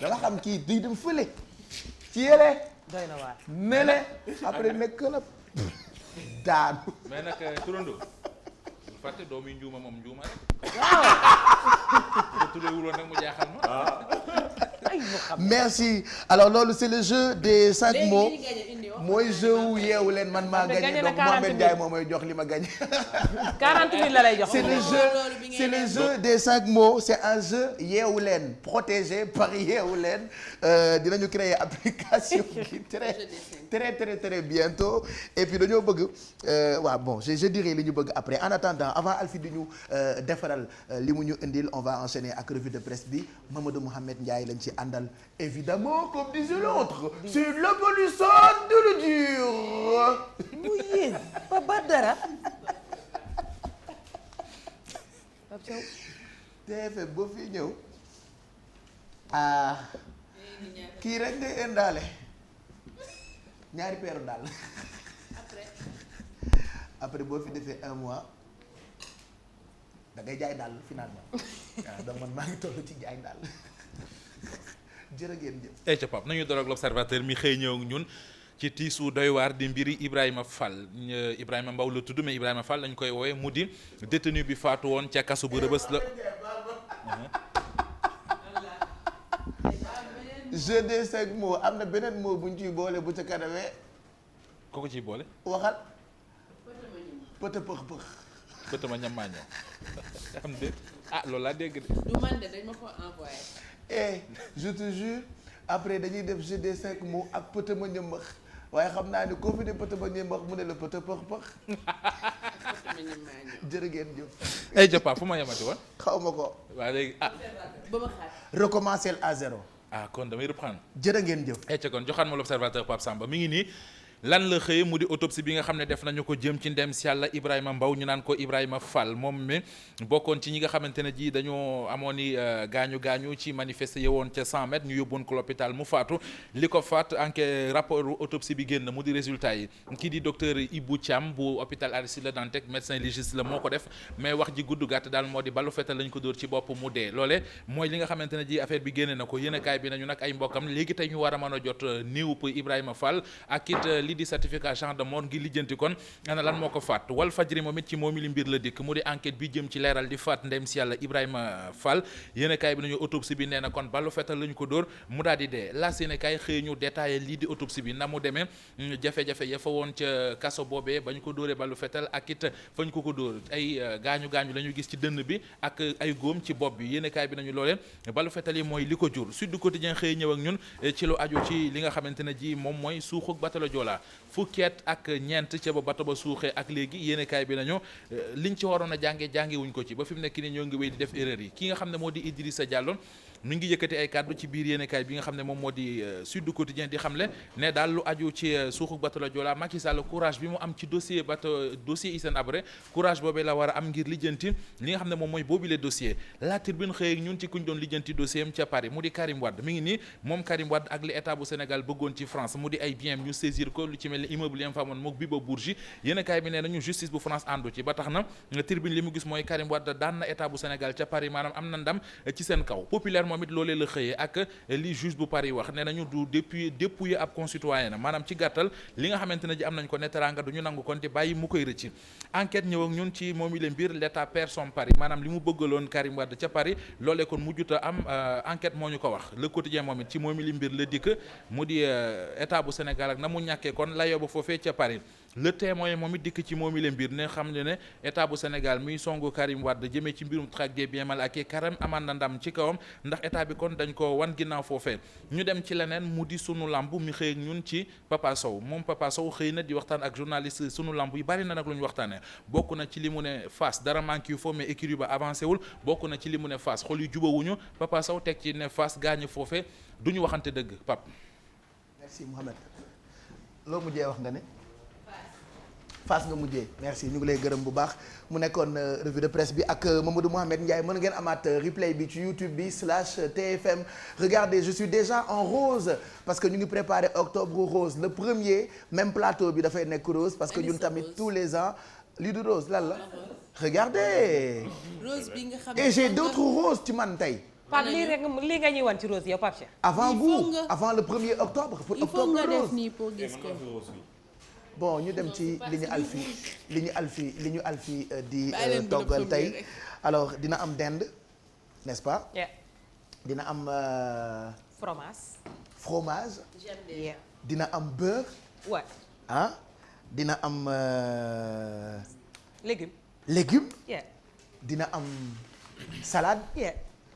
dama xam kii duy dem fële. ci yële. doy na waar. mele après nekk na daanu. mais nag turando. fàtte doomu njuuma moom njuuma rek. waaw. tuddee wuloon nag mu jaaxal ma. merci alors loolu c'est le jeu des 5 mots mooy jeu wu yeewu leen man maa gagné donc Mohamed Ndiaye moo may jox li ma gagné. 40 000 la lay jox. c'est le jeu des 5 mots c'est un jeu yeewu leen protégé par yeewu leen dinañu créer application bi très bientôt et puis dañoo bëgg waaw bon je dirai li ñu bëgg après en attendant avant Alfie di ñu defaral li mu ñu indil on va enchaîner ak revue de presse bi Mamadou Mohamed Ndiaye lañ ci àndal évidemment comme disait l'autre c'est l'abolition de le dur. mu yéen ba dara. TFM boo fi ñëw kii rek ngay indaale ñaari peeru daal après boo fi defee 1 mois da ngay jaay daal finalement waaw donc man maa ngi toll ci jaay daal jërë ngeen jëf. ca Pape nañu door ak l'observateur mi xëy ñëw ak ñun ci tiisu doy waar di mbiri Ibrahima Fall Ibrahima Mbaw la tudd mais Ibrahima Fall lañ koy woowee mu di détenu bi faatu woon ca kaso bu Rëbës la. jeu des 5 mots am na beneen mot bu ñu ciy boole bu ca kanamee. ko ko ciy boole. waxal. pëtë pëx pëx. pëtë ma ñam maa ñëw am de loolu laa dégg de. du man de dañ ma ko envoyé. je te jure après dañuy def jeu des 5 mots ak pëtë ma ñëmbax waaye xam naa ni koo fi ne pëtë ma ñëmbax mu ne la pëtë pëx pëx. jërë ngeen jëf. ay jëppa fu ma yemati woon. xaw ma ko. waaw léegi ba ma xaar. recommencer à 0. kon damay reprendre. jërë ngeen jëf. ay ca kon joxaat ma l'observateur Pape Samba mi ngi nii. lan la xëye mu di autopsie bi nga xam ne def nañu ko jëm ci ndem si yàlla Ibrahima Mbaw ñu naan ko Ibrahima Fall moom mi bokkoon ci ñi nga xamante ne ji dañoo amoon ni gaañu ci manifester yewoon ca 100 mètres ñu yóbboon ko l'hôpital mu faatu li ko faat enquête rapport autopsie bi génn mu di résultat yi kii di docteur Ibou Thiam bu hôpital Aristide Le Dantec médecin légiste la moo ko def mais wax ji gudd gàtt daal moo di balu fetal lañ ko dóor ci bopp mu dee loole mooy li nga xamante ne ji affaire bi génne na ko yéenekaay bi nañu nag ay mbokkam léegi tey ñu war a mën a jot néewup Ibrahima Fall ak it li di certificat genre de mort ngi lijjanti kon ana lan moo ko faat Walf Fadjri moom it ci moomi li mbir la dikk mu di enquête bi jëm ci leeral di faat ndem si yàlla Ibrahima Fall yéenekaay bi nañu autopsie bi nee na kon balu fetal lañu ko dóor mu daal di dee laas yéenekaay xëy ñu détaillé lii di autopsie bi na mu demee jafe-jafe ya fa woon ca kaso boobee ba ñu ko dóoree balu fetal ak it fañ ko dóor ay gaañu la ñu gis ci dënn bi ak ay góom ci bopp bi yéenekaay bi nañu loolee balu fetal yi mooy li ko jur Sud Quotidien xëy ñëw ak ñun ci lu aju ci li nga xamante ne ji moom mooy suuxuk batalo Joola fukkeet ak ñeent ca ba bato ba suuxee ak léegi yéenekaay bi nañu liñ ci waroon a jànge wuñ ko ci ba fi mu nekk nii ñoo ngi wéy di def erreur yi ki nga xam ne moo di Idrissa Diallo mi ngi yëkkati ay kàddu ci biir yéenekaay bi nga xam ne moom moo di Sud Quotidien di xamle ne daal lu aju ci suuxu bato la Joola Macky Sall courage bi mu am ci dossier Hissène Habré courage boobee la war a am ngir lijjanti li nga xam ne moom mooy boobile dossier La Tribune xëy ñun ci kuñ doon lijjanti dossier am ca Paris mu di Karim Wade mi ngi nii moom Karim Wade ak li état bu Sénégal bëggoon ci France mu di ay bien ñu saisir ko lu ci mel ni immeuble yam fa amoon mook Bibo Bourgi yéenekaay bi nee nañu justice bu France àndu ci ba tax na Tribune li mu gis mooy Karim Wade daan na état bu Sénégal ca Paris maanaam am na ndam ci seen kaw populaire moom it loolee la xëyee ak li juge bu Paris wax nee nañu du dépouiller ab concitoyen na maanaam ci gàttal li nga xamante ne ji am nañ ko ne teraanga du ñu nangu kon te bàyyi mu koy rëcc enquête ñëw ak ñun ci moom i leen mbir l'état perd son pari maanaam li mu bëggaloon Karim Wade ca Paris loolee kon mujjuta am enquête moo ñu ko wax Le Quotidien moom it ci moom i li mbir la dikk mu di état bu Sénégal ak na mu ñàkkee kon la yóbbu foofee ca Paris Le Témoin moom it dikk ci moom i leen mbir ne xam ne état bu Sénégal muy songu Karim Wade jëmee ci mbirum traque des biens mal acquis Karim amaan na ndam ci kawam ndax état bi kon dañ ko wan ginnaaw foofee ñu dem ci leneen mu di sunu lamb mi xëy ak ñun ci Papa Sow moom Papa Sow xëy na di waxtaan ak journaliste sunu lamb yi bari na nag lu ñu waxtaanee bokk na ci li mu ne Fass dara manque yu foo mais écurie ba avancé wul bokk na ci li mu ne Fass xol yu jubawuñu Papa Sow teg ci ne Fass gaañu foofee du ñu waxante dëgg Pape. merci Mouhamed loo mujjee wax nga ne. Fass nga mujjee merci ñu ngi lay gërëm bu baax mu nekkoon revue de presse bi ak Mamadou Mohamed Ndiaye mën ngeen amaat replay bi ci YouTube bi /TFM regardez je suis déjà en rose parce que ñu ngi préparé octobre rose le premier même plateau bi dafay nekk rose parce que ñun tamit tous les ans lii du rose lan la regardez rose bi nga xam et j'ai d'autres roses ci man tey Pape lii nga ñuy wan ci rose yow Pape Cheikh avant vous avant le 1er octobre pour octobre il faut nga def rose nii pour gis ko bon ñu dem ci li ñu alfi di toggal tey alors dina am dinde n'est-ce pas dina am fromage dina am beurre dina am légume dina am salade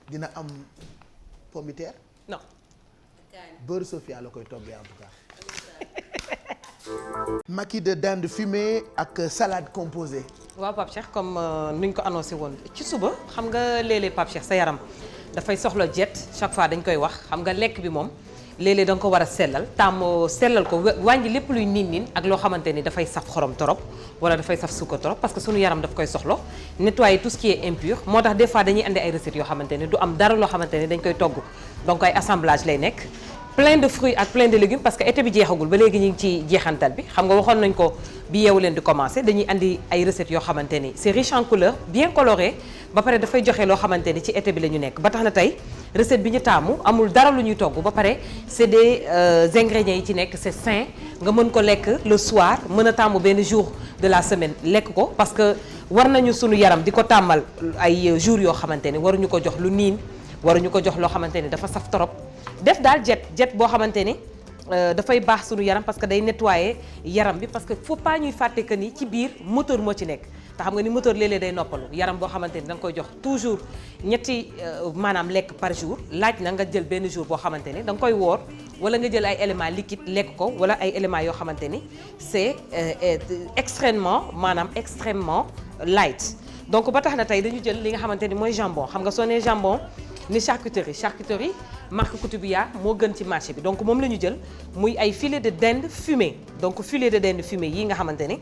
dina am pomme de terre non beurre Sofia la koy toggee en tout cas maquis de dinde fumée ak salade composée. waaw Pape Cheikh comme nuñ ko annoncé woon ci suba xam nga léeg-léeg Pape Cheikh sa yaram dafay soxla jet chaque fois dañ koy wax xam nga lekk bi moom léeg-léeg da nga ko war a sellal tàmm sellal ko wàññi lépp luy niin ak loo xamante ni dafay saf xorom torop wala dafay saf suukar torop parce que sunu yaram daf koy soxla nettoyer tout ce qui est impur moo tax des fois dañuy andi ay recettes yoo xamante ni du am dara loo xamante ni dañ koy togg donc ay assemblage lay nekk. plein de fruits ak plein de légumes parce que été bi jeexagul ba léegi ñu ngi ci jeexantal bi xam nga waxoon nañ ko bi yeewu leen di commencer dañuy andi ay recettes yoo xamante ni c'est riche en couleurs bien coloré ba pare dafay joxe loo xamante ni ci été bi la ñu nekk ba tax na tey recette bi ñu taamu amul dara lu ñuy togg ba pare c'est des ingrédients yi ci nekk c'est sain nga mën ko lekk le soir mën a taamu benn jour de la semaine lekk ko parce que war nañu sunu yaram di ko tàmmal ay jours yoo xamante ni waruñu ko jox lu niin waruñu ko jox loo xamante ni dafa saf trop def daal jet boo xamante ni dafay baax sunu yaram parce que day nettoyer yaram bi parce que faut pas ñuy fàtte que ni ci biir moteur moo ci nekk te xam nga ni moteur léeg-léeg day noppalu yaram boo xamante ni da nga koy jox toujours ñetti maanaam lekk par jour laaj na nga jël benn jour boo xamante ni da nga koy woor wala nga jël ay éléments liquides lekk ko wala ay éléments yoo xamante ni c'est extrêmement light donc ba tax na tey dañu jël li nga xamante ni mooy jambon xam nga soo nee jambon ni charcuterie marque Koutoubia moo gën ci marché bi donc moom la ñu jël muy ay filet de dinde fumé donc filet de dinde fumé yi nga xamante ni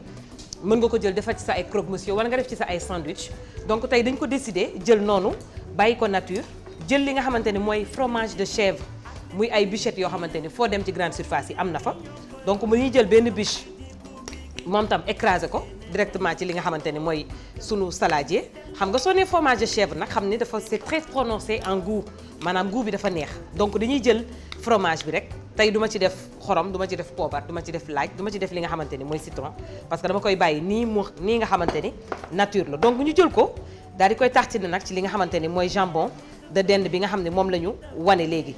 mën nga ko jël defar ci sa ay croque-monsieur wala nga def ci sa ay sandwich donc tey dañ ko décider jël noonu bàyyi ko nature jël li nga xamante ni mooy fromage de chèvre muy ay bûchettes yoo xamante ni foo dem ci grande surface yi am na fa donc mu ñuy jël benn bûche moom tam écrasé ko directement ci li nga xamante ni mooy sunu saladier xam nga soo nee fromage de chèvre nag xam ni dafa c'est très prononcé en goût maanaam goût bi dafa neex donc dañuy jël fromage bi rek tey duma ci def xorom duma ci def poobar duma ci def laaj duma ci def li nga xamante ni mooy citron parce que dama koy bàyyi nii nga xamante ni nature la donc ñu jël ko daal di koy tartiner nag ci li nga xamante ni mooy jambon de dinde bi nga xam ne moom la ñu wane léegi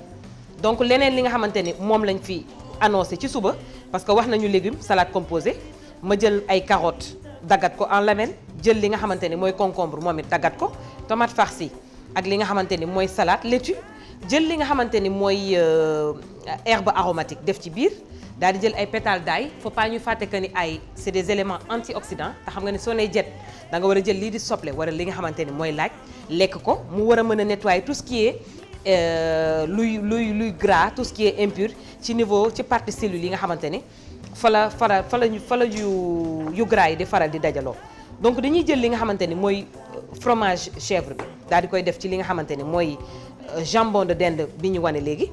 donc leneen li nga xamante ni moom lañ fi annoncé ci suba parce que wax nañu légumes salade composée ma jël ay carottes daggat ko en lamelles jël li nga xamante ni mooy concombre moom it daggat ko tomate farcie ak li nga xamante ni mooy salade laitue jël li nga xamante ni mooy herbe aromatique def ci biir daal di jël ay pétales d'ail faut pas ñu fàtte que ni ay c'est des éléments antioxydants te xam nga ni soo nee jet da nga war a jël lii di soble wala li nga xamante ni mooy laaj lekk ko mu war a mën a nettoyer tout ce qui est luy gras tout ce qui est impur ci niveau ci partie cellules yi nga xamante ni fa la yu gras yi di faral di dajaloo donc dañuy jël li nga xamante ni mooy fromage chèvre bi daal di koy def ci li nga xamante ni mooy jambon de dinde bi ñu wane léegi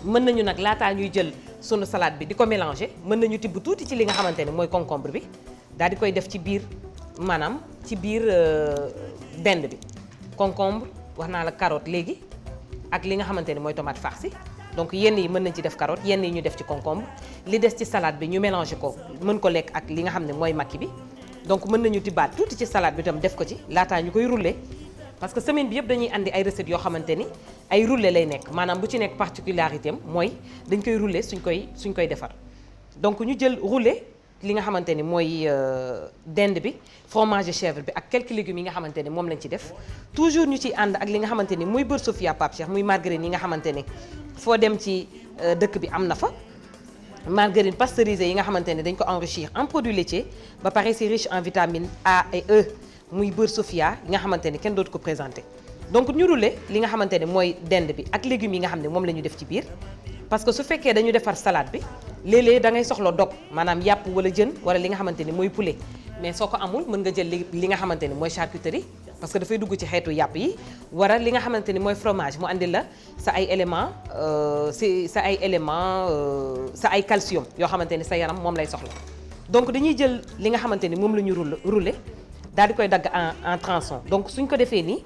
mën nañu nag laataa ñuy jël sunu salade bi di ko mélanger mën nañu tibb tuuti ci li nga xamante ni mooy concombre bi daal di koy def ci biir maanaam ci biir dinde bi concombre wax naa la carotte léegi ak li nga xamante ni mooy tomate farcie donc yenn yi mën nañ ci def carotte yenn yi ñu def ci concombre li des ci salade bi ñu mélanger ko mën ko lekk ak li nga xam ne mooy makki bi donc mën nañu tibbaat tuuti ci salade bi tam def ko ci laataa ñu koy rouler parce que semaine bi yëpp dañuy andi ay recettes yoo xamante ni ay rouler lay nekk maanaam bu ci nekk particularité am mooy dañ koy rouler suñ koy defar donc ñu jël rouler li nga xamante ni mooy dinde bi fromage de chèvre bi ak quelques légumes yi nga xamante ni moom lañ ci def toujours ñu ciy ànd ak li nga xamante ni muy beurre Sofia Pape Cheikh muy margarine yi nga xamante ni foo dem ci dëkk bi am na fa margarine pasteurisée yi nga xamante ni dañ ko enrichir en produits laitiers ba pare c'est riche en vitamine A et E muy beurre Sofia yi nga xamante ni kenn dootu ko présenté donc ñu rouler li nga xamante ni mooy dinde bi ak légumes yi nga xam ne moom la ñu def ci biir parce que su fekkee dañu defar salade bi léeg-léeg da ngay soxla dog maanaam yàpp wala jën wala li nga xamante ni mooy poulet mais soo ko amul mën nga jël li nga xamante ni mooy charcuterie parce que dafay dugg ci xeetu yàpp yi wala li nga xamante ni mooy fromage mu andil la sa ay éléments sa ay calcium yoo xamante ni sa yaram moom lay soxla donc dañuy jël li nga xamante ni moom la ñu rouler daal di koy dagg en tronçon donc suñ ko defee nii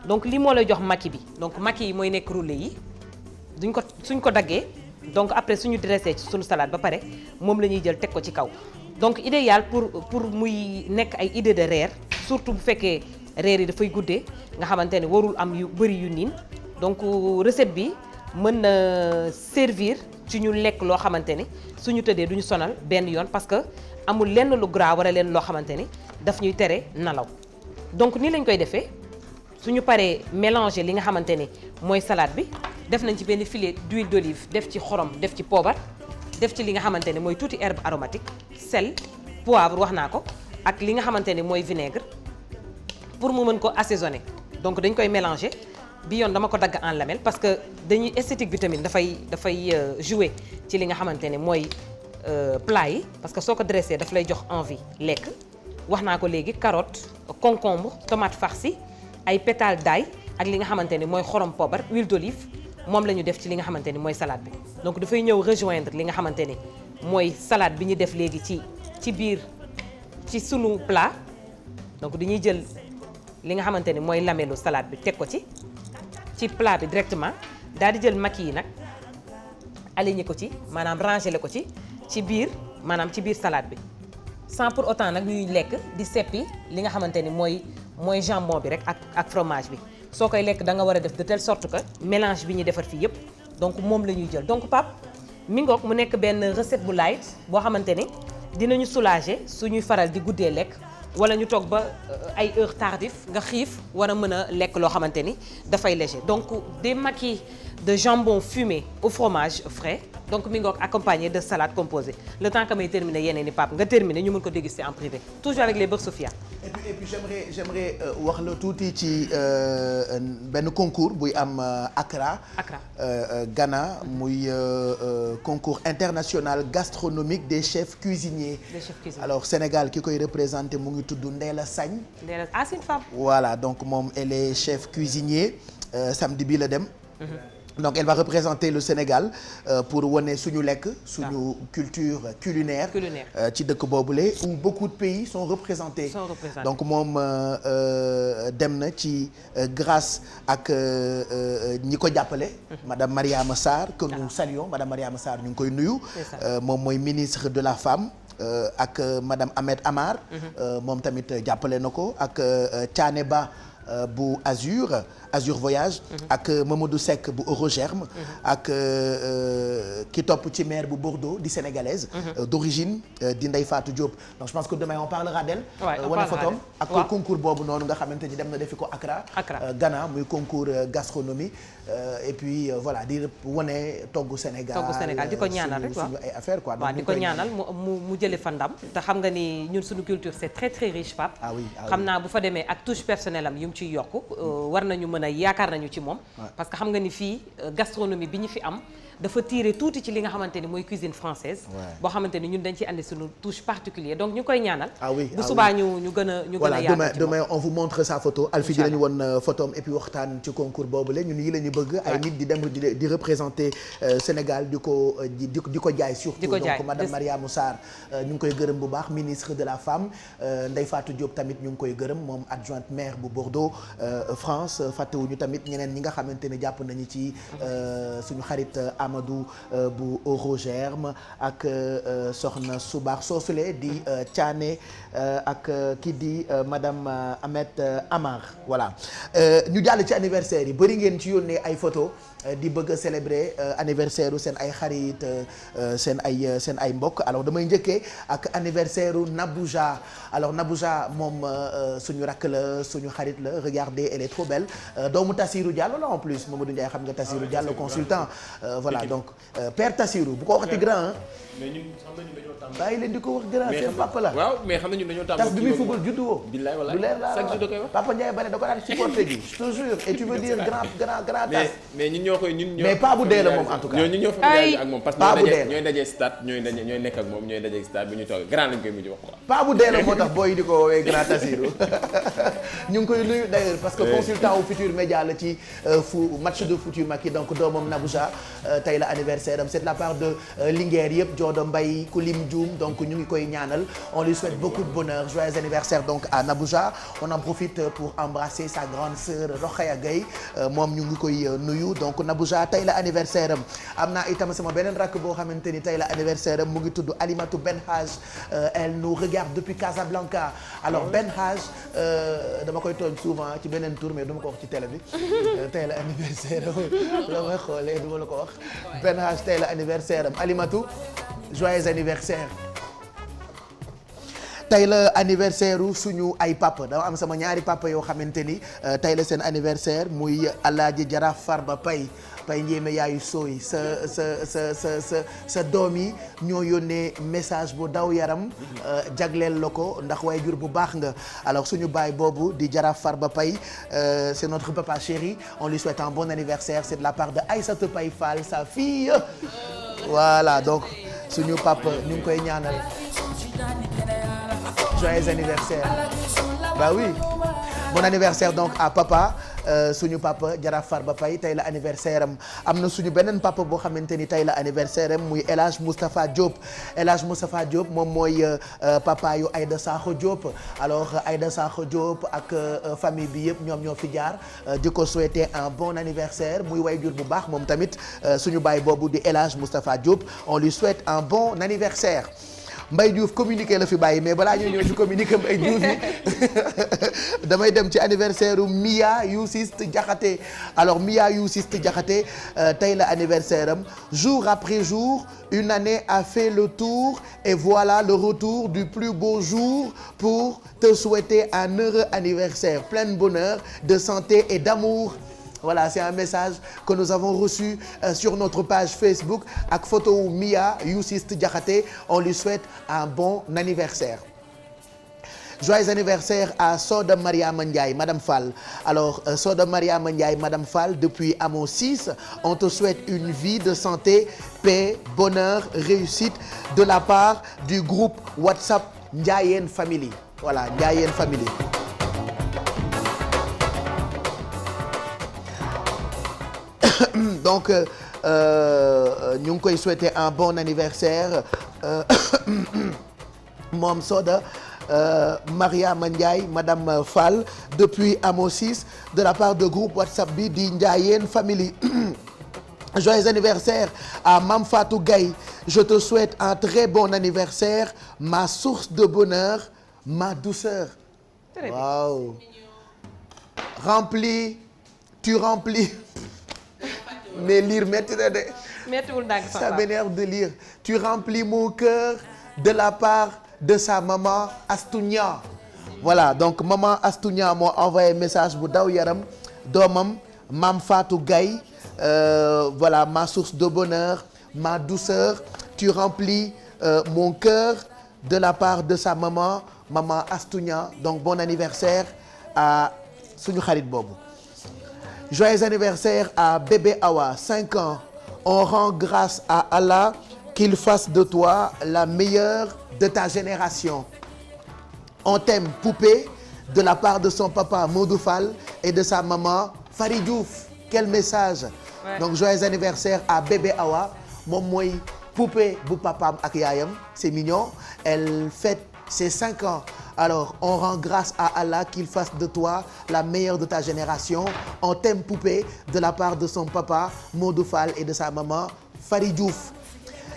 donc lii moo lay jox maquis bi donc maquis yi mooy nekk roulé yi suñ ko daggee donc après suñu dressé ci suñu salade ba pare moom la ñuy jël teg ko ci kaw donc idéal pour muy nekk ay idée de reer surtout bu fekkee reer yi dafay guddee nga xamante ne warul am yu bëri yu niin donc recette bi mën na servir ci ñu lekk loo xamante ni suñu tëddee duñu sonal benn yoon parce que amul lenn lu gras wala lenn loo xamante ni daf ñuy tere nalaw donc nii lañ koy defee suñu paree mélanger li nga xamante ni mooy salade bi def nañ ci benn filet d'huile d'olive def ci xorom def ci poobar def ci li nga xamante ni mooy tuuti herbe aromatique sel poivre wax naa ko ak li nga xamante ni mooy vinaigre pour mu mën ko assaisonner donc dañ koy mélanger bi yoon dama ko dagg en lamelles parce que dañuy esthétique vitamine dafay jouer ci li nga xamante ne mooy plat yi parce que soo ko dressé daf lay jox envie lekk wax naa ko léegi carotte concombre tomate farcie ay pétales d'ail ak li nga xamante ni mooy xorom poobar huile d'olive moom la ñu def ci li nga xamante ni mooy salade bi donc dafay ñëw rejoindre li nga xamante ni mooy salade bi ñu def léegi ci biir ci sunu plat donc dañuy jël li nga xamante ni mooy lamelu salade bi teg ko ci ci plat bi directement daal di jël maki yi nag aligné ko ci maanaam rangé ko ci biir maanaam ci biir salade bi sans pour autant nag ñuy lekk di seppi li nga xamante ni mooy jambon bi rek ak fromage bi soo koy lekk da nga war a def de telle sorte que mélange bi ñuy defar fii yëpp donc moom la ñuy jël donc Pape mi ngoog mu nekk benn recette bu light boo xamante ni dinañu soulager suñuy faral di guddee lekk wala ñu toog ba ay heures tardif nga xiif war a mën a lekk loo xamante ni dafay léger donc des maquis de jambon fumé au fromage frais donc mi ngoog accompagné de salade composée le temps que may terminer yeneen ni Pape nga terminer ñu mën ko déguster en privé toujours avec les beurre Sofia. et puis j'aimerais wax la tuuti ci benn concours buy am Accra. Ghana muy concours international gastronomique des chefs cuisiniers. Alors Sénégal ki koy représenté mu ngi tudd Ndella Sagne. C'est une femme. Voilà donc moom elle est chef cuisinier samedi bi la dem. Donc elle va représenter le Sénégal pour wane suñu lekk suñu culture culinaire ci dëkk boobule où beaucoup de pays sont représentés donc moom dem na ci grâce ak ñi ko jàppale madame Mariama Sarr que nous saluons madame Mariama Sarr ñu ngi koy nuyu moom mooy ministre de la femme ak madame Ahmed Amar moom tamit jàppale na ko ak Thiané Ba bu Azur Voyage ak Mamadou Seck bu Eurogerme ak ki topp ci maire bu Bordeaux di sénégalaise d'origine di Ndeye Fatou Diop donc je pense que demain on parlera d'elle wane photom ak concours boobu noonu nga xamante ni dem na defi ko Accra Ghana muy concours gastronomie et puis voilà di wane togg Sénégal di ko ñaanal rek suñu ay affaire quoi waaw di ko ñaanal mu jële fa ndam te xam nga ni ñun suñu culture c'est très très riche Pape xam naa bu fa demee ak touche personnelle am yu mu ciy yokku war nañu mën a yaakaar nañu ci moom parce que xam nga ni fii gastronomie bi ñu fi am dafa tirer tuuti ci li nga xamante ni mooy cuisine française boo xamante ni ñun dañ ci andi suñu touche particulière donc ñu koy ñaanal bu subaa ñu gën a yaakaar ci demain on vous montre sa photo Alfie dinañu woon photom et puis waxtaan ci concours boobule ñun yi la ñu bëgg ay nit di dem di représenter Sénégal di ko jaay surtout donc madame Mariama Sarr ñu ngi koy gërëm bu baax ministre de la femme Ndeye Fatou Diop tamit ñu ngi koy gërëm moom adjointe maire bu Bordeaux France fàttewuñu tamit ñeneen ñi nga xamante ne jàpp nañu ci suñu xarit Amadou bu Eurogerme ak soxna Soubar Sofle di Thiané ak kii di madame Ahmed Amar voilà ñu jàll ci anniversaire yi bëri ngeen ci yónnee ay photo di bëgg a célébrer anniversaire u seen ay xarit seen ay mbokk alors damay njëkkee ak anniversaire u Nabouja alors Nabouja moom suñu rakk la suñu xarit la regardez elle est trop belle doomu Tassirou Diallo la en plus Mamadou Ndiaye xam nga Tassirou Diallo consultant voilà donc père Tassirou bu ko waxati grand mais ñun xam nañu dañoo tàmm bàyyi leen di ko wax grand seen papa la waaw mais xam nañu dañoo tàmm tas bi muy football juddu woo billaay wallaay du leer laa chaque jour da koy wax papa Ndiaye Bane da ko daan supporter ji je te jure et tu veux dire grand tas mais ñun ñoo koy ñun mais pas bu dee la moom en tout cas ñun ñoo familiarisé ak moom parce que ñooy dajee stade ñooy nekk ak moom ñooy dajee stade bi ñu toog grand lañ koy mujj wax quoi pas bu dee la moo tax booy di ko woowee grand Tassirou ñu ngi koy nuyu d'ailleurs parce que consultant au Futur Média la ci match de Futur Maki donc doomam Nabouja tey la anniversaire am c'est de la part de Linguère yëpp Joodo Mbaye Koulim Dioum donc ñu ngi koy ñaanal on lui souhaite beaucoup de bonheur joyeux anniversaire donc à Nabouja on en profite pour embrasser sa grande sœur Rokhaya Gaye moom ñu ngi koy nuyu donc Nabouja tey la anniversaire am naa itam sama beneen rakk boo xamante ni tey la anniversaire am mu ngi tudd Alimatou Benhaj elle nous regarde depuis Casablanca alors Benhaj dama koy tooñ souvent ci beneen tour mais duma ko wax ci télé bi tey la anniversaire am la may xoolee duma la ko wax Benhaj tey la anniversaire am Alimatou joyeux anniversaire tey la anniversaire u suñu ay papa dama am sama ñaari papa yoo xamante ni tey la seen anniversaire muy Alaaji Jaraaf Farba Pay njéeme yaayu sooy sa doom yi ñoo yónnee message bu daw yaram jagleel la ko ndax waajur bu baax nga alors suñu baay boobu di Jaraaf Farba Pay c'est notre papa chéri on lui souhaite un bon anniversaire c'est de la part de Aïssatou Pay Fall sa fille voilà donc suñu papa ñu ngi koy ñaanal joyeux anniversaire bah oui bon anniversaire donc à papa suñu papa Jaraaf Farba Faye tey la anniversaire am na suñu beneen papa boo xamante ni tey la anniversaire am muy El Hadj Moustapha Diop. El Hadj Moustapha Diop moom mooy papa yu Aïda Sakho Diop alors Aïda Sakho Diop ak famille bi yëpp ñoom ñoo fi jaar di ko souhaiter un bon anniversaire muy wayjur bu baax moom tamit suñu baay boobu di El Hadj Moustapha Diop on lui souhaite un bon anniversaire. Mbaye Diouf communiqué la fi bàyyi mais balaa ñuy ñëw ci communiqué Mbaye Diouf yi damay dem ci anniversaire u Mia Yousist Diakhaté alors Mia Yousist Diakhaté tey la anniversaire am jour après jour une année a fait le tour et voilà le retour du plus beau jour pour te souhaiter un heureux anniversaire plein de bonheur de santé et d'amour. Voilà, c'est un message que nous avons reçu sur notre page Facebook ak photo wu Mia Yousist Diakhaté. On lui souhaite un bon anniversaire. Joyeux anniversaire à Soda Mariama Ndiaye, Madame Fall. Alors, Soda Mariama Ndiaye, Madame Fall, depuis Amo 6, on te souhaite une vie de santé, paix, bonheur, réussite de la part du groupe WhatsApp Ndiayeen Family. Voilà, Ndiayeen Family. Donc ñu ngi koy souhaiter un bon anniversaire moom Soda Mariama Ndiaye Madame Fall depuis Amo 6 de la part de groupe WhatsApp bi di Ndiayeen Family. Joyeux anniversaire à Mame Fatou Gaye. Je te souhaite un très bon anniversaire, ma source de bonheur, ma douceur. Waouh. Tu remplis. Mais lire métti na de. méttiwul ndànk ça m'énerve de lire. Tu remplis mon cœur de la part de sa maman Astounia. Voilà donc maman Astounia moo envoyé message bu daw yaram doomam Mame Fatou Gaye voilà ma source de bonheur ma douceur tu remplis mon cœur de la part de sa maman Astounia donc bon anniversaire à suñu xarit boobu. Joyeux anniversaire à Bébé Awa, 5 ans. On rend grâce à Allah qu'il fasse de toi la meilleure de ta génération. On t'aime Poupée de la part de son papa Modou Fall et de sa maman Fari Diouf. Quel message. Ouais. Donc joyeux anniversaire à Bébé Awa. Moom mooy Poupée bu papaam ak yaayam. C'est mignon. Elle fête ses 5 ans. Alors, on rend grâce à Allah qu'il fasse de toi la meilleure de ta génération. On t'aime Poupée de la part de son papa Modou Fall et de sa maman Fari Diouf.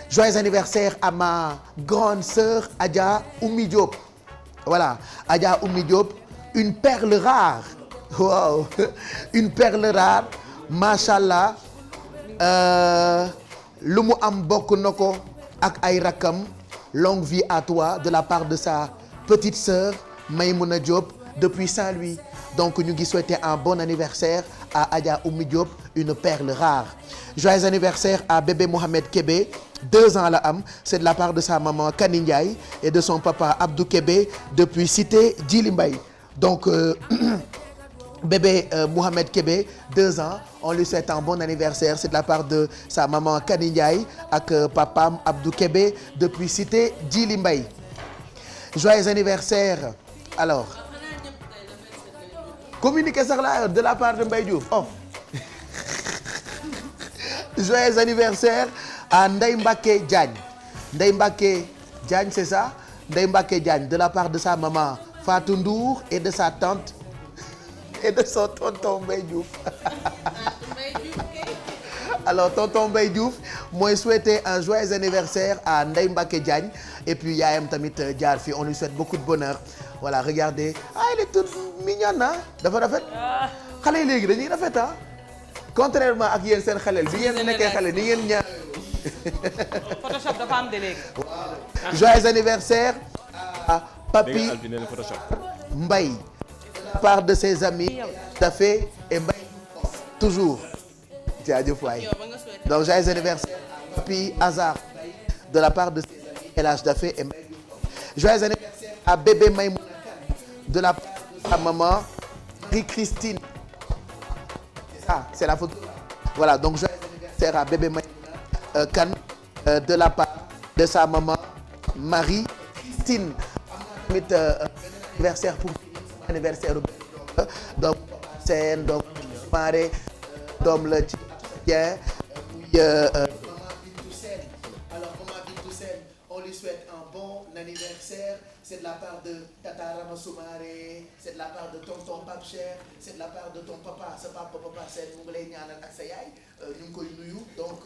Joyeux anniversaire à ma grande sœur Adja Oumi Diop. Voilà, Adja Oumi Diop, une perle rare. Wow, une perle rare. Machallah. Lu mu am bokk na ko ak ay rakam. Longue vie à toi de la part de sa petite sœur Maïmouna Diop depuis Saint-Louis. Donc ñu ngi souhaiter un bon anniversaire à Adja Oumi Diop, une perle rare. Joyeux anniversaire à bébé Mohamed Kébé, 2 ans la am, c'est de la part de sa maman Kani Ndiaye et de son papa Abdou Kébé depuis cité Djili Mbaye. Donc bébé Mohamed Kébé, 2 ans, on lui souhaite un bon anniversaire, c'est de la part de sa maman Kani Ndiaye ak papam Abdou Kébé depuis cité Djili Mbaye. Joyeux anniversaire. Alors, communiqué sax la de la part de Mbaye Diouf. Oh. Joyeux anniversaire à Ndeye Mbacké Diagne. Ndeye Mbacké Diagne, c'est ça? Ndeye Mbacké Diagne de la part de sa maman Fatou Ndour et de sa tante et de son tonton Mbaye Diouf. Alors tonton Mbaye Diouf mooy souhaiter un joyeux anniversaire à Ndeye Mbacké Diagne et puis yaayam tamit jaar fi on lui souhaite beaucoup de bonheur. Voilà, regardez, elle est toute mignonne ah dafa rafet. Xale yi léegi dañuy rafet ah contrairement ak yéen seen xaleel bi ngeen nekkee xale ni ngeen ñaar. Photoshop dafa am de léegi. Joyeux anniversaire à Papi Mbaye de la part de ses amis Tafé et Mbaye toujours. jaajëf waay donc joyeux anniversaire Papi Hazard de la part de ses amis El Hadj Dafé et Mbaye. Joyeux anniversaire à bébé Maïmouna de la part de sa maman Marie-Christine. C'est ça, c'est la photo. Voilà, donc joyeux anniversaire à bébé Maïmouna Kane de la part de sa maman Marie-Christine. Anniversaire pour anniversaire donc Sène donc Maré doom la ci Dieng muy maman Bintou Sène. Alors maman Bintou Sène, on lui souhaite un bon anniversaire. C'est de la part de Tata Rama Soumaré, c'est de la part de tonton Pape Cheikh, c'est de la part de ton papa sa papa Sène mu ngi lay ñaanal ak sa yaay ñu ngi koy nuyu donc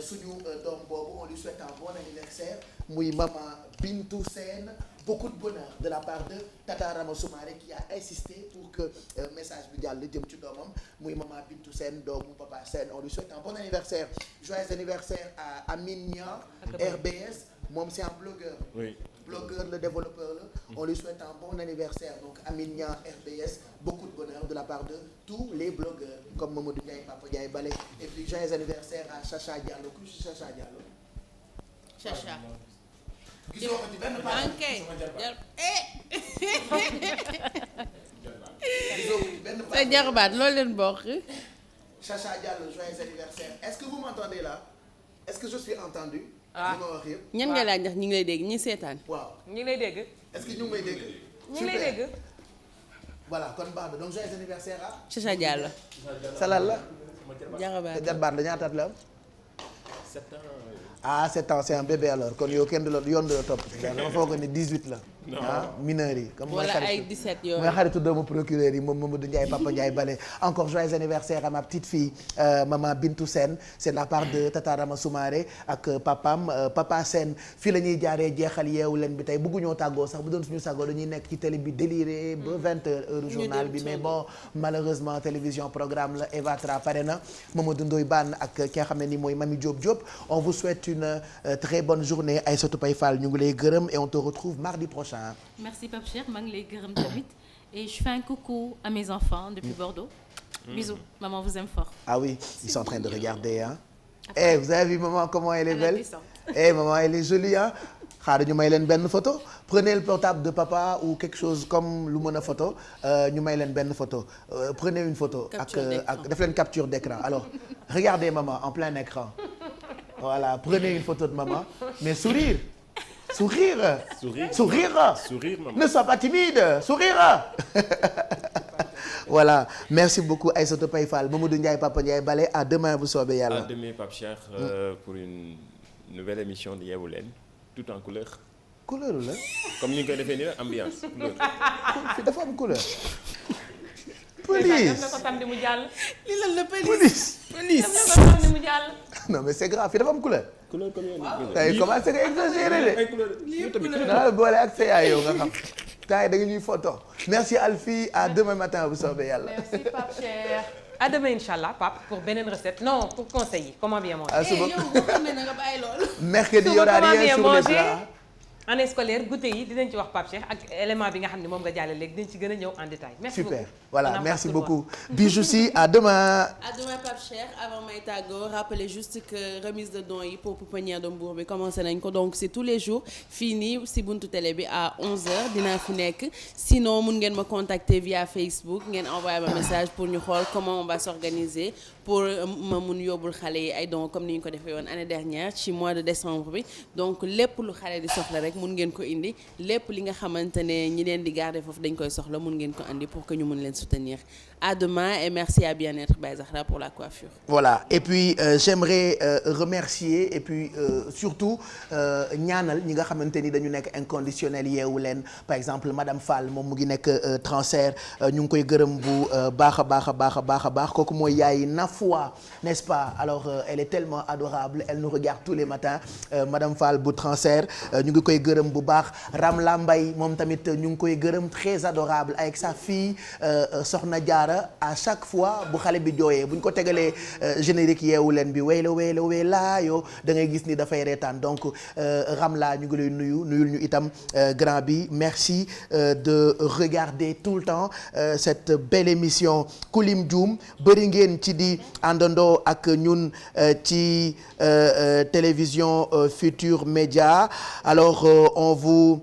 suñu doom boobu on lui souhaite un bon anniversaire muy maman Bintou Sène. Beaucoup de bonheur de la part de Tata Rama Soumaré qui a insisté pour que message bi jàll jëm ci doomam muy maman Bintou Sène doomu papa Sène. On lui souhaite un bon anniversaire. Joyeux anniversaire à Amine Niang, RBS. Moom c'est un blogueur. Oui. Blogueur, le développeur là. On lui souhaite un bon anniversaire. Donc Amine Niang, RBS, beaucoup de bonheur de la part de tous les blogueurs comme Mamadou Ndiaye, Papa Ndiaye Balé. Et puis joyeux anniversaire à Chacha Diallo. Ku ci Chacha Diallo. Chacha. Gisoo ko ci benn page. sa jarbaat loolu leen bokk. Chacha Diallo, joyeux anniversaire. Est-ce que vous m'entendez là? Est-ce que je suis entendu? ah li ma wax yëpp. ñan nga laaj ndax ñi ngi lay dégg ñi seetaan. waaw ñu ngi lay dégg. est-ce que ñu ngi may dégg. ñu ngi lay dégg. voilà kon baax na donc joyeux anniversaire à. Chacha Diallo. Salal la. Jarabaat jarbaat la ñaataat la am. 7 ans. ah 7 ans c'est un bébé alors kon yow kenn du la yoon du la topp si dara dama foog ne 18 la. ah mineurs yi. comme wala ay 17 yooyu. mooy xaritu doomu procureur yi moom Mamadou Ndiaye Papa Ndiaye Balé. Encore joyeux anniversaire à ma petite fille maman Bintou Sène c'est de la part de Tata Rama Soumaré ak papam papa Sène fii la ñuy jaaree jeexal yeewu leen bi tey bëgguñoo tàggoo sax bu doon suñu sagoo dañuy nekk ci télé bi déliré ba 20h heure journal bi mais bon malheureusement télévision programme la Eva Tra pare na Mamadou Ndoye Bane ak ki nga xam ne ni mooy Mami Diop on vous souhaite une très bonne journée Aïssatou Paye Fall ñu ngi lay gërëm et on te retrouve mardi prochain. Merci Pape Cheikh maa ngi lay gërëm tamit et je fais un coucou à mes enfants depuis Bordeaux. Bisous, maman vous aime fort. Ah oui, ils sont en train de regarder hein. Eh vous avez vu maman comment elle est belle. Eh maman elle est jolie hein. xaaral ñu may leen benn photo prenez le portable de papa ou quelque chose comme lu mën a photo ñu may leen benn photo prenez une photo ak def leen capture d'écran alors regardez maman en plein écran voilà prenez une photo de maman mais sourire maman. Ne sois pas timide sourire voilà merci beaucoup Aïssatou Paye Fall Mamadou Ndiaye Papa Ndiaye Balé à demain bu soobee yàlla. À demain Pape Cheikh pour une nouvelle émission de Yeewu Leen tout en couleur. couleur la. comme ni ñu koy defee nii ambiance couleur. fi dafa am couleur. police def na ko samedi mu jàll. li lan la police. def na ko samedi mu jàll. non mais c'est grave fi dafa am couleur. couleur comme yéen. tey commencé nga exagéré de. ay couleur lii tamit. naa boole ak sa yaay yow nga xam. tey da nga ñuy photo. merci Alfie à demain matin bu soobee yàlla. merci Pape Cheikh. à demain inchallah Pape pour beneen recette non pour conseiller comment bien manger. suba yow boo xamee na nga bàyyi loolu. mercredi y aura rien sur les plats. année scolaire goûter yi dinañ ci wax Pape Cheikh ak élément bi nga xam ne moom nga jàlle léegi dinañ ci gën a ñëw en détail. merci super beaucoup. voilà merci beaucoup. Bijou si à demain. À demain Pape Cheikh avant may tàggoo rappeler juste que remise de dons yi pour pouponnière de Mbour bi commencé nañ ko donc c'est tous les jours fii nii si buntu télé bi à 11h dinaa fi nekk sinon mun ngeen ma contacter via Facebook ngeen envoyer ma message pour ñu xool comment on va s'organiser pour ma mun yóbbul xale yi ay dons comme ni ñu ko defee woon année dernière ci mois de décembre bi donc lépp lu xale di soxla rek mun ngeen ko indi lépp li nga xamante ne ñi leen di garder foofu dañ koy soxla mun ngeen ko andi pour que ñu mun leen soutenir. À demain et merci à Bien-être Baye Zahra pour la coiffure. Voilà et puis j'aimerais remercier et puis surtout ñaanal ñi nga xamante ni dañu nekk inconditionnel yeewu leen par exemple madame Fall moom mu ngi nekk transfert ñu ngi koy gërëm bu baax a baax kooku mooy yaay Nafwa n'est-ce pas alors elle est tellement adorable elle nous regarde tous les matins madame Fall bu transfert ñu ngi koy gërëm bu baax Ramla Mbaye moom tamit ñu ngi koy gërëm très adorable avec sa fille Soxna Diarra à chaque fois bu xale bi jooyee bu ñu ko tegalee générique yeewu leen bi wéy laa yow da ngay gis ni dafay reetaan donc Ramla ñu ngi lay nuyul ñu itam grand bi merci de regarder tout le temps cette belle émission Kulim Dioum bëri ngeen ci di àndandoo ak ñun ci télévision Futur Média alors on vous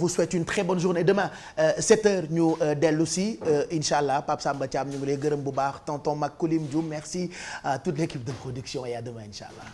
souhaite une très bonne journée demain 7h ñu dellu si inchallah Pape Samba Thiam ñu ngi lay gërëm bu baax tonton Mac Kulim Dioum merci à toute l'équipe de production et à demain inchallah